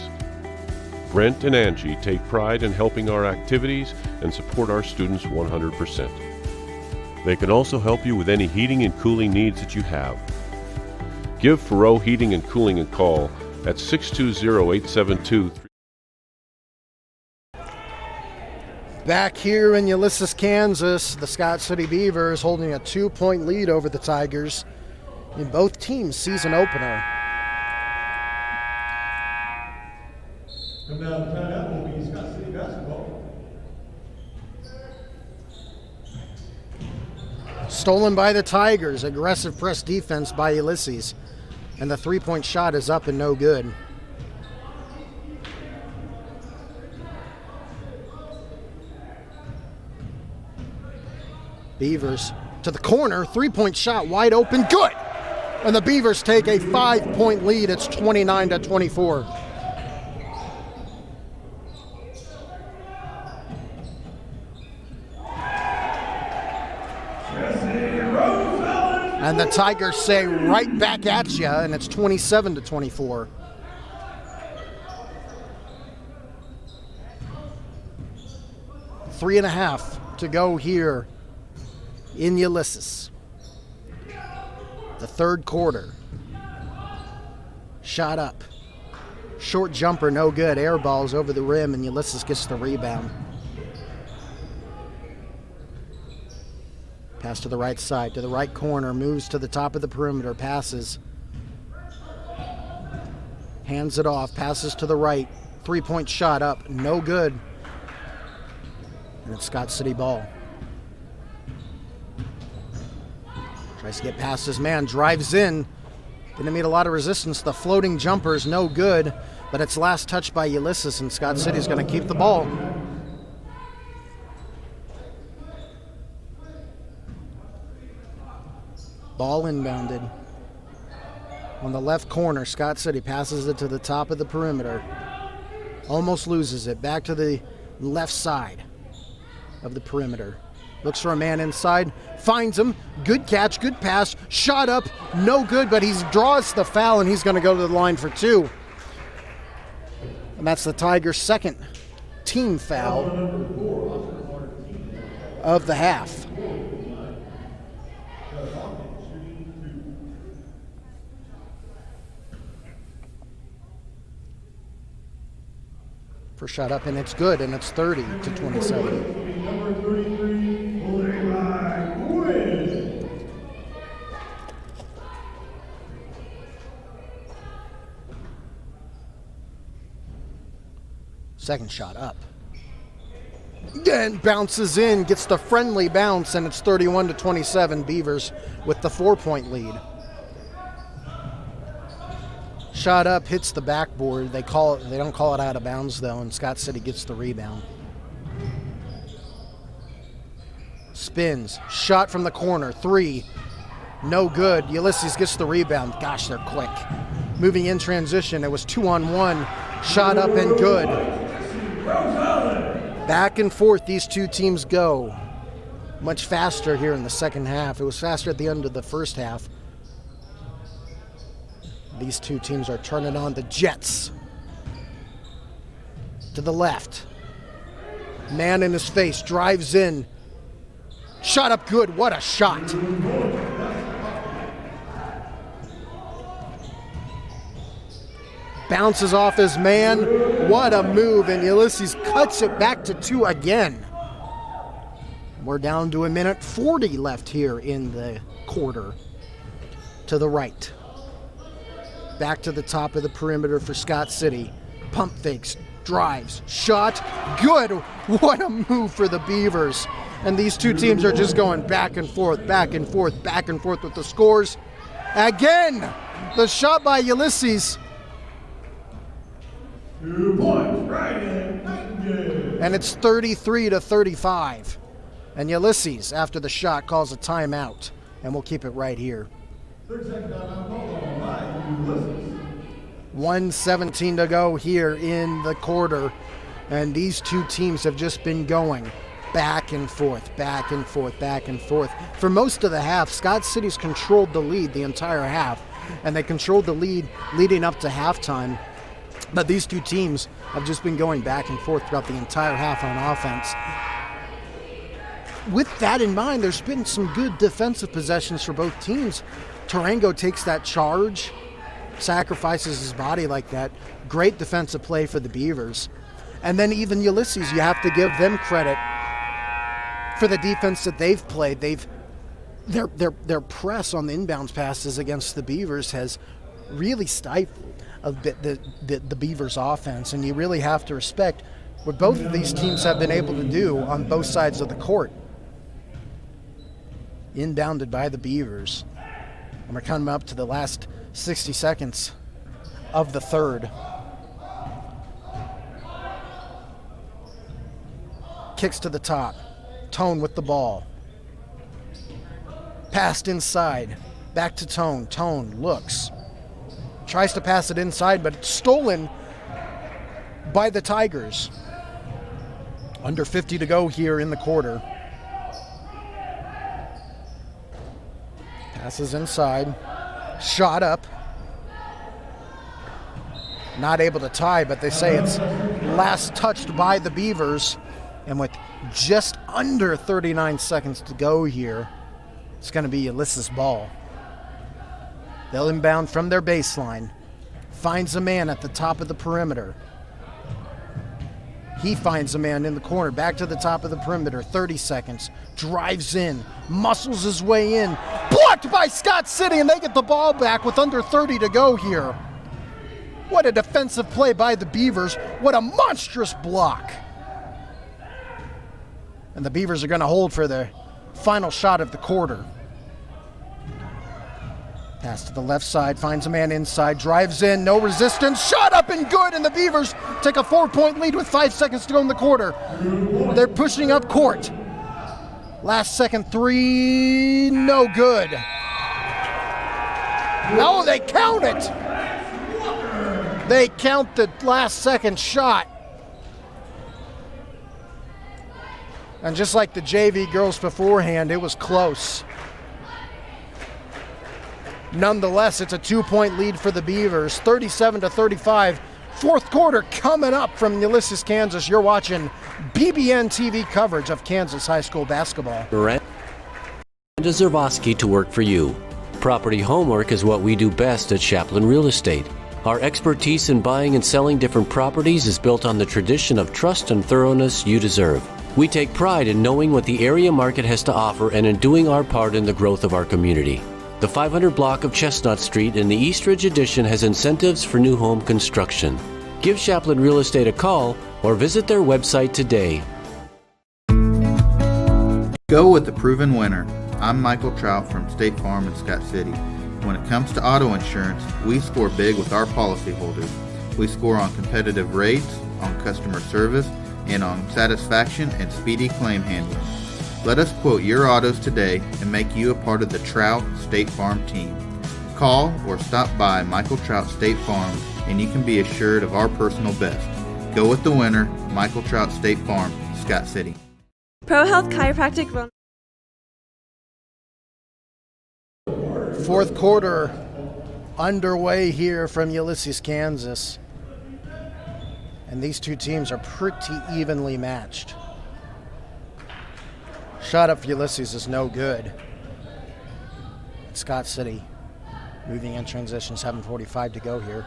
Brent and Angie take pride in helping our activities and support our students 100%. They can also help you with any heating and cooling needs that you have. Give Faro Heating and Cooling a call at 620-872. Back here in Ulysses, Kansas, the Scott City Beavers holding a 2-point lead over the Tigers in both teams' season opener. Come down to timeout will be Scott City basketball. Stolen by the Tigers, aggressive press defense by Ulysses. And the 3-point shot is up and no good. Beavers to the corner, 3-point shot wide open, good! And the Beavers take a 5-point lead, it's 29-24. And the Tigers say right back at you, and it's 27-24. Three and a half to go here in Ulysses. The third quarter. Shot up. Short jumper, no good. Air balls over the rim, and Ulysses gets the rebound. Pass to the right side, to the right corner, moves to the top of the perimeter, passes. Hands it off, passes to the right. 3-point shot up, no good. And it's Scott City ball. Tries to get past his man, drives in. Didn't meet a lot of resistance. The floating jumper is no good, but it's last touched by Ulysses, and Scott City's going to keep the ball. Ball inbounded. on the left corner. Scott City passes it to the top of the perimeter. Almost loses it. Back to the left side of the perimeter. Looks for a man inside. Finds him. Good catch, good pass. Shot up. No good, but he draws the foul, and he's going to go to the line for 2. And that's the Tigers' second team foul of the half. First shot up, and it's good, and it's 30-27. Number 33, Win. Second shot up. Again, bounces in, gets the friendly bounce, and it's 31-27. Beavers with the 4-point lead. Shot up, hits the backboard. They don't call it out of bounds though, and Scott City gets the rebound. Spins, shot from the corner, 3, no good. Ulysses gets the rebound. Gosh, they're quick. Moving in transition, it was 2-on-1. Shot up and good. Back and forth these two teams go. Much faster here in the second half. It was faster at the end of the first half. These two teams are turning on the Jets. To the left. Man in his face, drives in. Shot up good, what a shot. Bounces off his man, what a move, and Ulysses cuts it back to 2 again. We're down to 1:40 left here in the quarter. To the right. Back to the top of the perimeter for Scott City. Pump fakes, drives, shot, good. What a move for the Beavers. And these two teams are just going back and forth, back and forth, back and forth with the scores. Again, the shot by Ulysses. 2 points, Ryan Nightingale. And it's 33-35. And Ulysses, after the shot, calls a timeout. And we'll keep it right here. 3rd-second timeout called by Ulysses. 1:17 to go here in the quarter. And these two teams have just been going back and forth, back and forth, back and forth. For most of the half, Scott City's controlled the lead the entire half. And they controlled the lead leading up to halftime. But these two teams have just been going back and forth throughout the entire half on offense. With that in mind, there's been some good defensive possessions for both teams. Tarango takes that charge, sacrifices his body like that. Great defensive play for the Beavers. And then even Ulysses, you have to give them credit for the defense that they've played. Their press on the inbounds passes against the Beavers has really stifled the Beavers' offense, and you really have to respect what both of these teams have been able to do on both sides of the court. Inbounded by the Beavers. And we're coming up to the last 60 seconds of the third. Kicks to the top. Tone with the ball. Passed inside. Back to Tone. Tone looks. Tries to pass it inside, but it's stolen by the Tigers. Under 50 to go here in the quarter. Passes inside. Shot up. Not able to tie, but they say it's last touched by the Beavers. And with just under 39 seconds to go here, it's going to be Ulysses' ball. They'll inbound from their baseline. Finds a man at the top of the perimeter. He finds a man in the corner. Back to the top of the perimeter. 30 seconds. Drives in. Muscles his way in. Blocked by Scott City, and they get the ball back with under 30 to go here. What a defensive play by the Beavers. What a monstrous block. And the Beavers are going to hold for the final shot of the quarter. Pass to the left side, finds a man inside, drives in, no resistance, shot up and good, and the Beavers take a 4-point lead with 5 seconds to go in the quarter. They're pushing up court. Last second three, no good. Oh, they count it! They count the last second shot. And just like the JV girls beforehand, it was close. Nonetheless, it's a 2-point lead for the Beavers, 37-35. Fourth quarter coming up from Ulysses, Kansas. You're watching BBN TV coverage of Kansas high school basketball. Miranda Zervosky to work for you. Property homework is what we do best at Chaplin Real Estate. Our expertise in buying and selling different properties is built on the tradition of trust and thoroughness you deserve. We take pride in knowing what the area market has to offer and in doing our part in the growth of our community. The 500 block of Chestnut Street in the East Ridge Addition has incentives for new home construction. Give Chaplin Real Estate a call or visit their website today. Go with the proven winner. I'm Michael Trout from State Farm in Scott City. When it comes to auto insurance, we score big with our policyholders. We score on competitive rates, on customer service, and on satisfaction and speedy claim handling. Let us quote your autos today and make you a part of the Trout State Farm team. Call or stop by Michael Trout State Farm and you can be assured of our personal best. Go with the winner, Michael Trout State Farm, Scott City. Pro Health Chiropractic Wellness. Fourth quarter underway here from Ulysses, Kansas. And these two teams are pretty evenly matched. Shot up for Ulysses is no good. Scott City moving in transition, 7:45 to go here.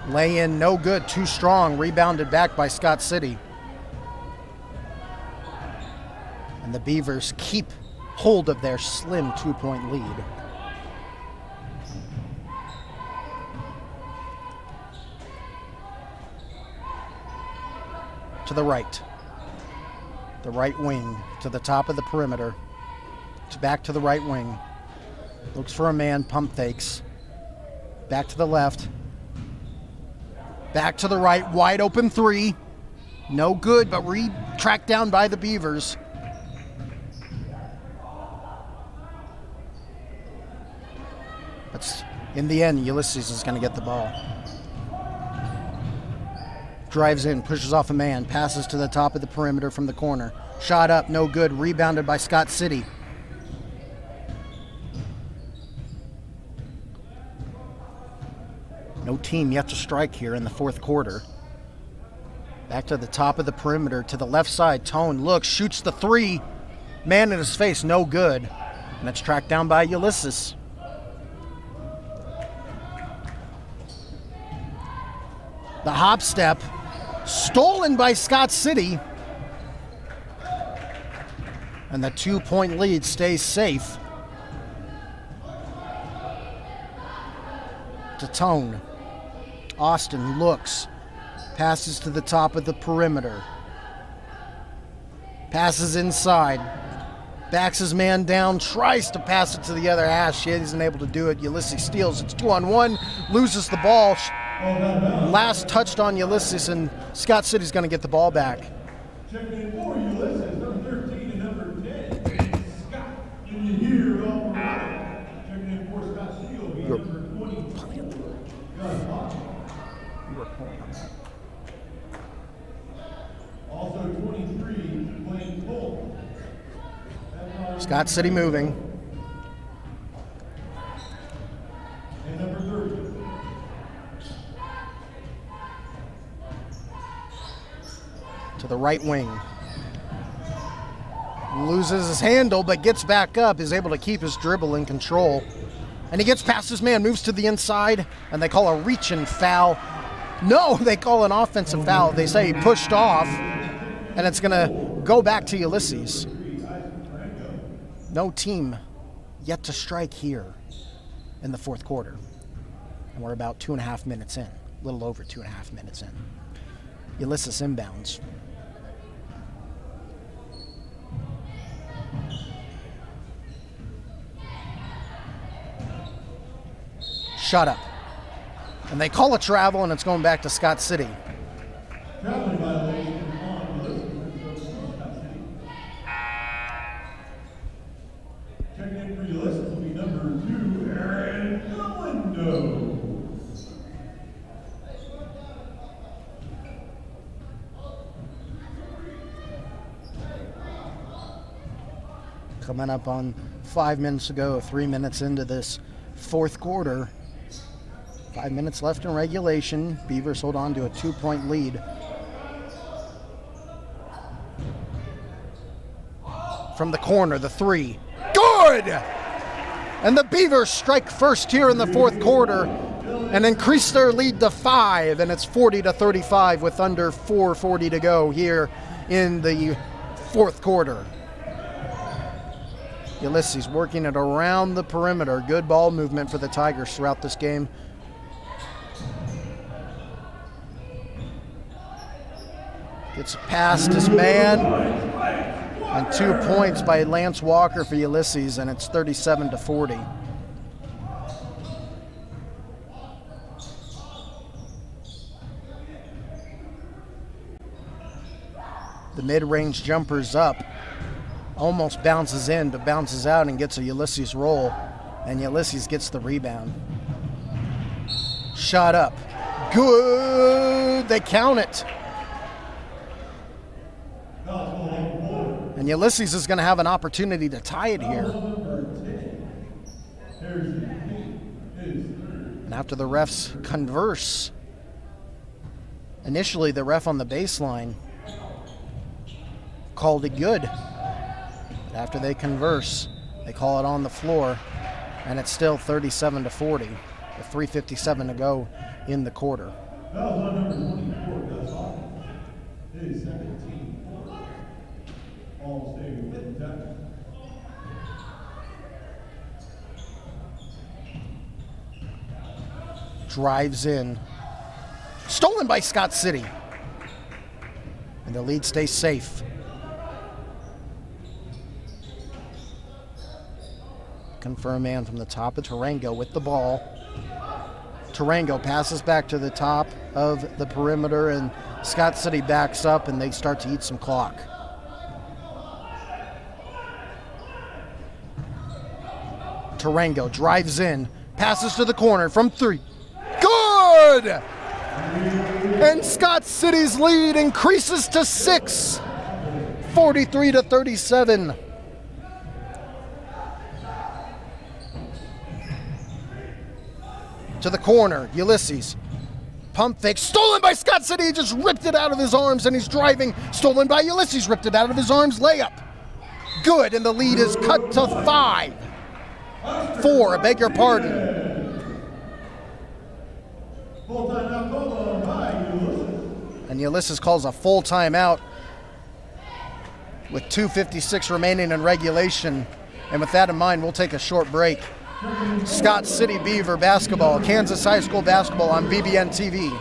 Lay in, no good, too strong, rebounded back by Scott City. And the Beavers keep hold of their slim 2-point lead. To the right wing, to the top of the perimeter, back to the right wing, looks for a man, pump fakes, back to the left, back to the right, wide open three, no good, but tracked down by the Beavers. But in the end, Ulysses is going to get the ball. Drives in, pushes off a man, passes to the top of the perimeter from the corner. Shot up, no good, rebounded by Scott City. No team yet to strike here in the fourth quarter. Back to the top of the perimeter, to the left side. Tone looks, shoots the three. Man in his face, no good. And it's tracked down by Ulysses. The hop step, stolen by Scott City. And the 2-point lead stays safe. To Tone. Austin looks, passes to the top of the perimeter. Passes inside. Backs his man down, tries to pass it to the other hash. He isn't able to do it. Ulysses steals. It's 2-on-1, loses the ball. Last touched on Ulysses, and Scott City's going to get the ball back. Checking in for Ulysses, number 13 and number 10, Scott. Can you hear all right? Checking in for Scott City will be number 20. You were pulling on that. Also 23, Blaine Cole. Scott City moving. And number 30. To the right wing. Loses his handle, but gets back up, is able to keep his dribble in control. And he gets past his man, moves to the inside, and they call a reach-in foul. No, they call an offensive foul. They say he pushed off, and it's going to go back to Ulysses. No team yet to strike here in the fourth quarter. And we're about 2.5 minutes in, a little over 2.5 minutes in. Ulysses inbounds. Shut up. And they call a travel, and it's going back to Scott City. Traveling violation on Ulysses. Checking in for Ulysses will be number 2, Aaron Galindo. Coming up on 5 minutes to go, 3 minutes into this fourth quarter. 5 minutes left in regulation. Beavers hold on to a 2-point lead. From the corner, the three. Good! And the Beavers strike first here in the fourth quarter and increase their lead to 5, and it's 40-35 with under 4:40 to go here in the fourth quarter. Ulysses working it around the perimeter. Good ball movement for the Tigers throughout this game. Gets past his man. And 2 points by Lance Walker for Ulysses, and it's 37-40. The mid-range jumper's up. Almost bounces in, but bounces out and gets a Ulysses roll. And Ulysses gets the rebound. Shot up. Good. They count it. And Ulysses is going to have an opportunity to tie it here. And after the refs converse, initially the ref on the baseline called it good. But after they converse, they call it on the floor, and it's still 37-40 with 3:57 to go in the quarter. Drives in. Stolen by Scott City. And the lead stays safe. Confirm man from the top of Tarango with the ball. Tarango passes back to the top of the perimeter, and Scott City backs up, and they start to eat some clock. Tarango drives in, passes to the corner from 3. Good! And Scott City's lead increases to 6, 43-37. To the corner, Ulysses. Pump fake, stolen by Scott City. He just ripped it out of his arms, and he's driving. Stolen by Ulysses, ripped it out of his arms. Layup. Good, and the lead is cut to 5. 4, I beg your pardon. And Ulysses calls a full timeout with 2:56 remaining in regulation. And with that in mind, we'll take a short break. Scott City Beaver basketball, Kansas High School basketball on BBN TV.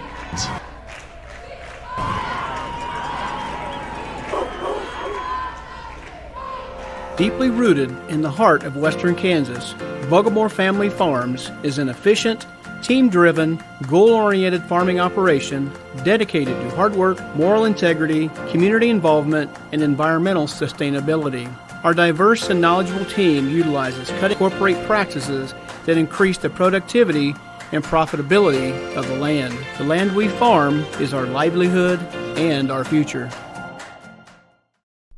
Deeply rooted in the heart of Western Kansas, Bogomore Family Farms is an efficient, team-driven, goal-oriented farming operation dedicated to hard work, moral integrity, community involvement, and environmental sustainability. Our diverse and knowledgeable team utilizes cutting corporate practices that increase the productivity and profitability of the land. The land we farm is our livelihood and our future.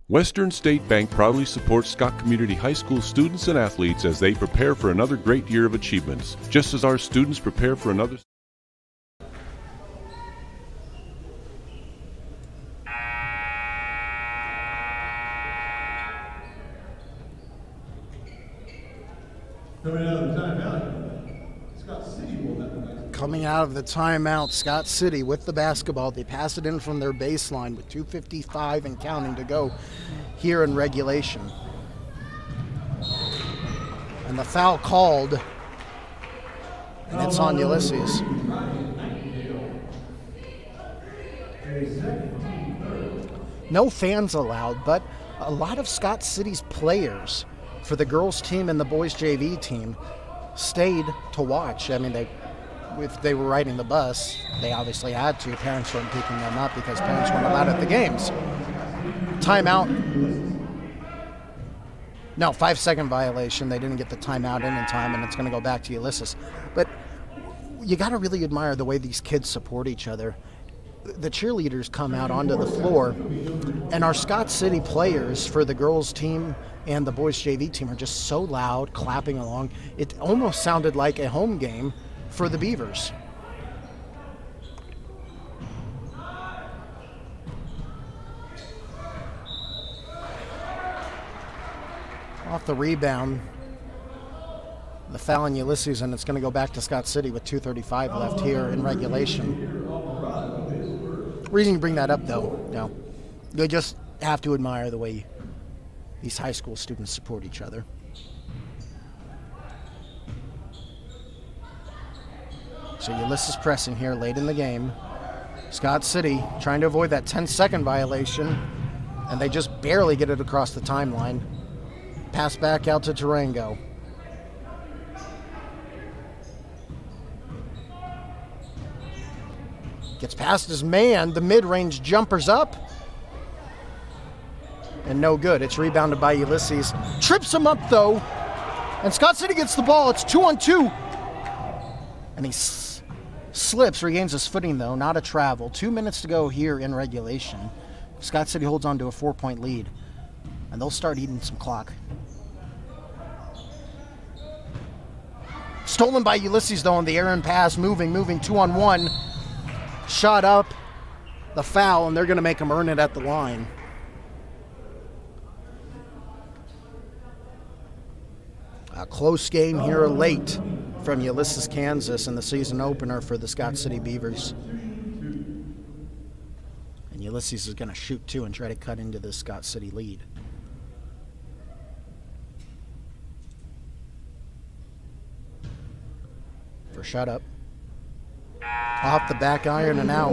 Western State Bank proudly supports Scott Community High School students and athletes as they prepare for another great year of achievements, just as our students prepare for another. Coming out of the timeout, Scott City will have the next. Coming out of the timeout, Scott City with the basketball. They pass it in from their baseline with 2:55 and counting to go here in regulation. And the foul called, and it's on Ulysses. No fans allowed, but a lot of Scott City's players for the girls team and the boys JV team stayed to watch. I mean, they if they were riding the bus, they obviously had to. Parents weren't picking them up because parents weren't allowed at the games. Timeout. No, 5-second violation. They didn't get the timeout in time, and it's going to go back to Ulysses. But you got to really admire the way these kids support each other. The cheerleaders come out onto the floor, and our Scott City players for the girls team and the boys JV team are just so loud, clapping along. It almost sounded like a home game for the Beavers. Off the rebound, the foul on Ulysses, and it's going to go back to Scott City with 2:35 left here in regulation. Reason you bring that up, though, you just have to admire the way these high school students support each other. So Ulysses pressing here late in the game. Scott City trying to avoid that 10-second violation, and they just barely get it across the timeline. Pass back out to Tarango. Gets past his man. The mid-range jumper's up. And no good. It's rebounded by Ulysses. Trips him up, though. And Scott City gets the ball. It's 2-on-2. And he slips, regains his footing, though. Not a travel. 2 minutes to go here in regulation. Scott City holds on to a 4-point lead. And they'll start eating some clock. Stolen by Ulysses, though, on the errant pass. Moving. 2-on-1. Shot up. The foul, and they're going to make him earn it at the line. A close game here late from Ulysses, Kansas, in the season opener for the Scott City Beavers. And Ulysses is going to shoot two and try to cut into this Scott City lead. For shut up. Off the back iron and out.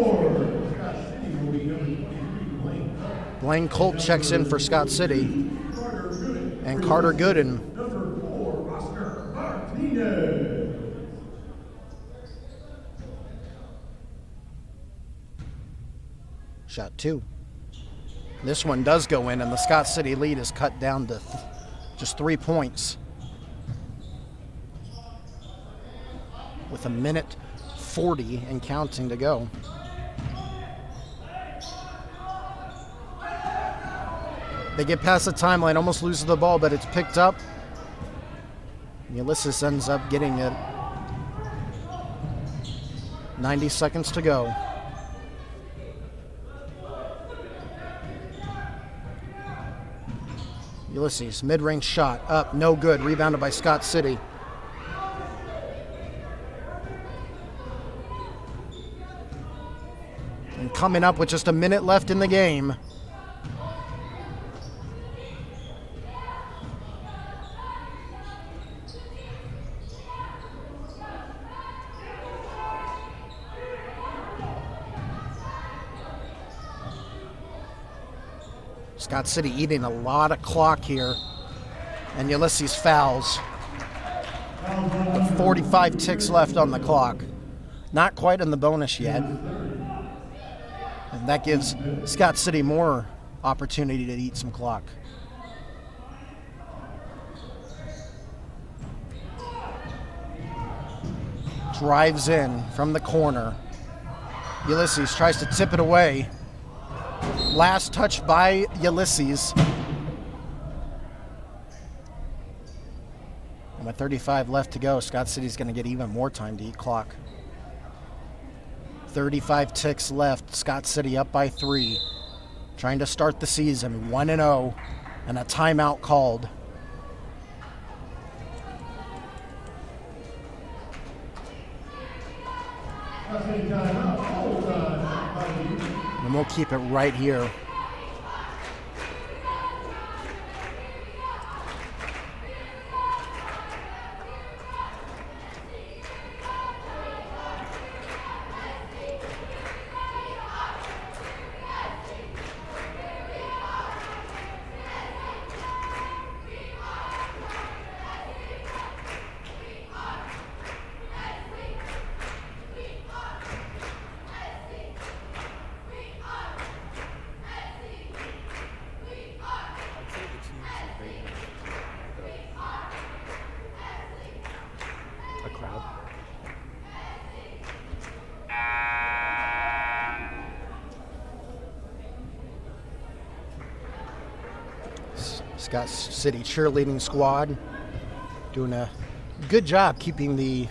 Blaine Colt checks in for Scott City. And Carter Gooden. Shot two. This one does go in, and the Scott City lead is cut down to just 3 points. With 1:40 and counting to go. They get past the timeline, almost loses the ball, but it's picked up. Ulysses ends up getting it. 90 seconds to go. Ulysses, mid-range shot, up, no good, rebounded by Scott City. And coming up with just a minute left in the game. Scott City eating a lot of clock here, and Ulysses fouls. With 45 ticks left on the clock. Not quite in the bonus yet. And that gives Scott City more opportunity to eat some clock. Drives in from the corner. Ulysses tries to tip it away. Last touch by Ulysses. And with 35 left to go, Scott City's going to get even more time to eat clock. 35 ticks left. Scott City up by 3. Trying to start the season 1-0, and a timeout called. And we'll keep it right here. Scott City cheerleading squad doing a good job keeping the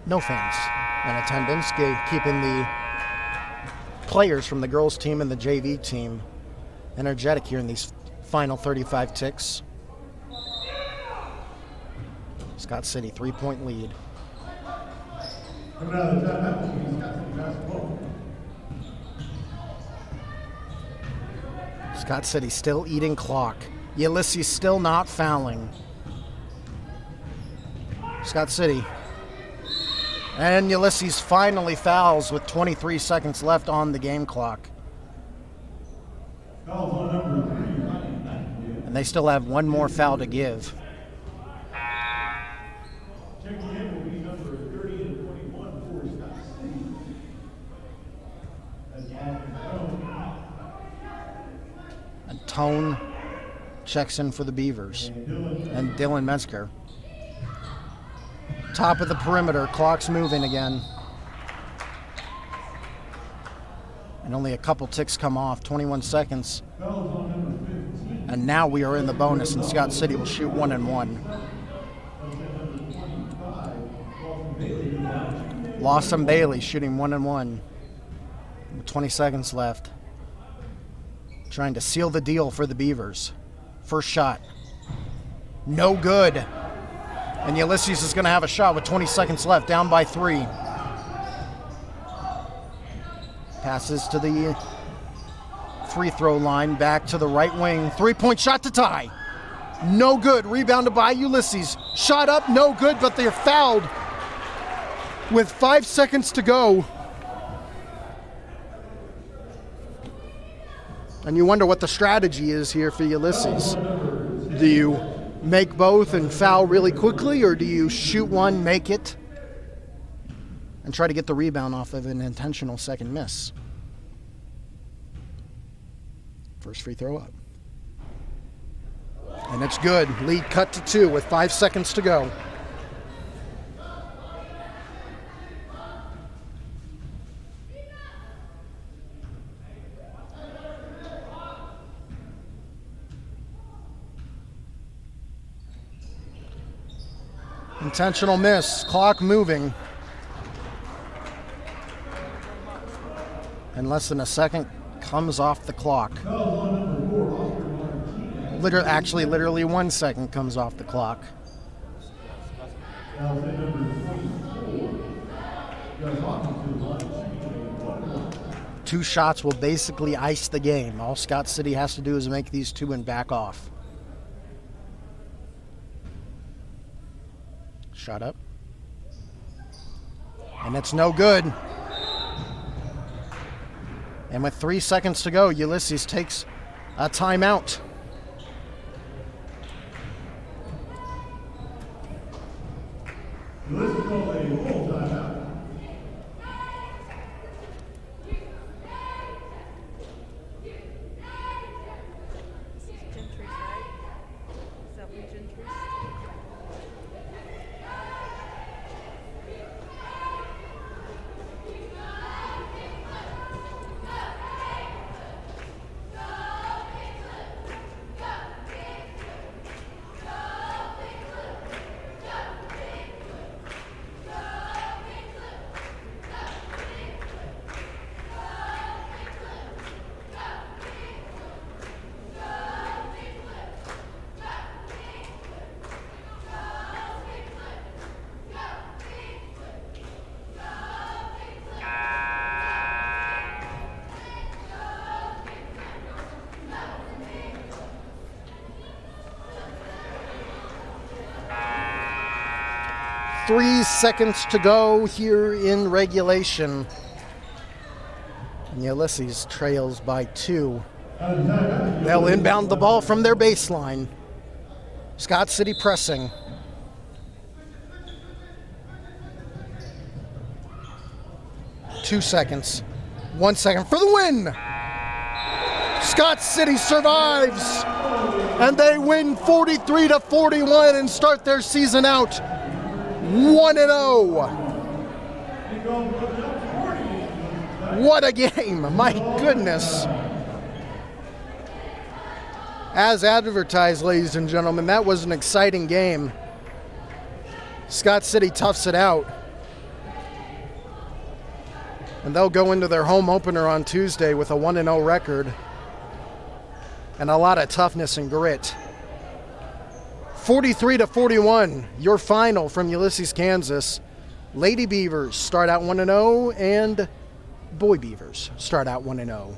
no fans in attendance, keeping the players from the girls team and the JV team energetic here in these final 35 ticks. Scott City 3-point lead. Coming out of the timeout, Scott City basketball. Scott City still eating clock. Ulysses still not fouling. Scott City. And Ulysses finally fouls with 23 seconds left on the game clock. Fouls on number 3. And they still have one more foul to give. Checking in will be number 30 and 21 for Scott City. That's And Tone checks in for the Beavers. And Dylan Metzger. Top of the perimeter, clock's moving again. And only a couple ticks come off, 21 seconds. And now we are in the bonus, and Scott City will shoot 1 and 1. Lawson Bailey shooting 1 and 1. With 20 seconds left. Trying to seal the deal for the Beavers. First shot. No good. And Ulysses is going to have a shot with 20 seconds left, down by 3. Passes to the free throw line, back to the right wing. 3-point shot to tie. No good. Rebounded by Ulysses. Shot up, no good, but they're fouled with 5 seconds to go. And you wonder what the strategy is here for Ulysses. Do you make both and foul really quickly, or do you shoot one, make it, and try to get the rebound off of an intentional second miss? First free throw up. And it's good. Lead cut to 2 with 5 seconds to go. Intentional miss, clock moving. And less than a second comes off the clock. Literally 1 second comes off the clock. Two shots will basically ice the game. All Scott City has to do is make these 2 and back off. Shot up. And it's no good. And with 3 seconds to go, Ulysses takes a timeout. Ulysses calls a full timeout. Three seconds to go here in regulation. And Ulysses trails by 2. They'll inbound the ball from their baseline. Scott City pressing. Two seconds. 1 second for the win. Scott City survives. And they win 43-41 and start their season out 1-0. What a game, my goodness. As advertised, ladies and gentlemen, that was an exciting game. Scott City toughs it out. And they'll go into their home opener on Tuesday with a 1-0 record and a lot of toughness and grit. 43-41, your final from Ulysses, Kansas. Lady Beavers start out 1-0 and Boy Beavers start out 1-0.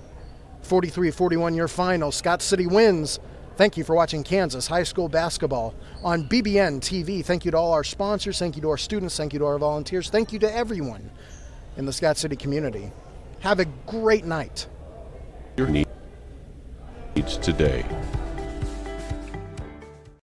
43-41, your final. Scott City wins. Thank you for watching Kansas High School basketball on BBN TV. Thank you to all our sponsors. Thank you to our students. Thank you to our volunteers. Thank you to everyone in the Scott City community. Have a great night. Your needs today.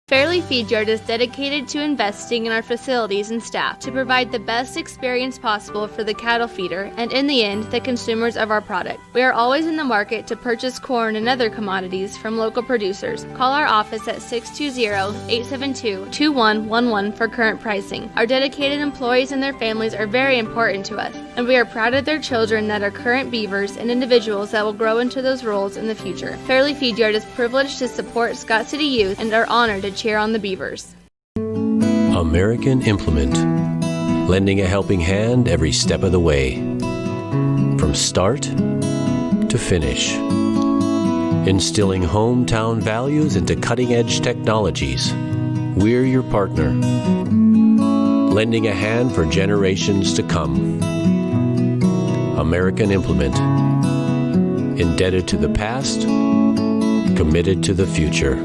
Fairleigh Feed Yard is dedicated to investing in our facilities and staff to provide the best experience possible for the cattle feeder and, in the end, the consumers of our product. We are always in the market to purchase corn and other commodities from local producers. Call our office at 620-872-2111 for current pricing. Our dedicated employees and their families are very important to us, and we are proud of their children that are current beavers and individuals that will grow into those roles in the future. Fairleigh Feed Yard is privileged to support Scott City youth and are honored to cheer on the Beavers. American Implement. Lending a helping hand every step of the way. From start to finish. Instilling hometown values into cutting-edge technologies. We're your partner. Lending a hand for generations to come. American Implement. Indebted to the past, committed to the future.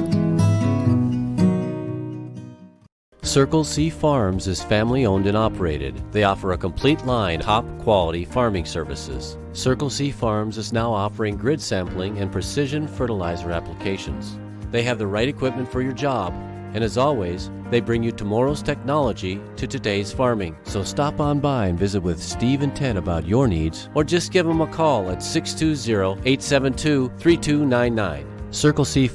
Circle C Farms is family owned and operated. They offer a complete line of top quality farming services. Circle C Farms is now offering grid sampling and precision fertilizer applications. They have the right equipment for your job, and as always, they bring you tomorrow's technology to today's farming. So stop on by and visit with Steve and Ted about your needs, or just give them a call at 620-872-3299. Circle C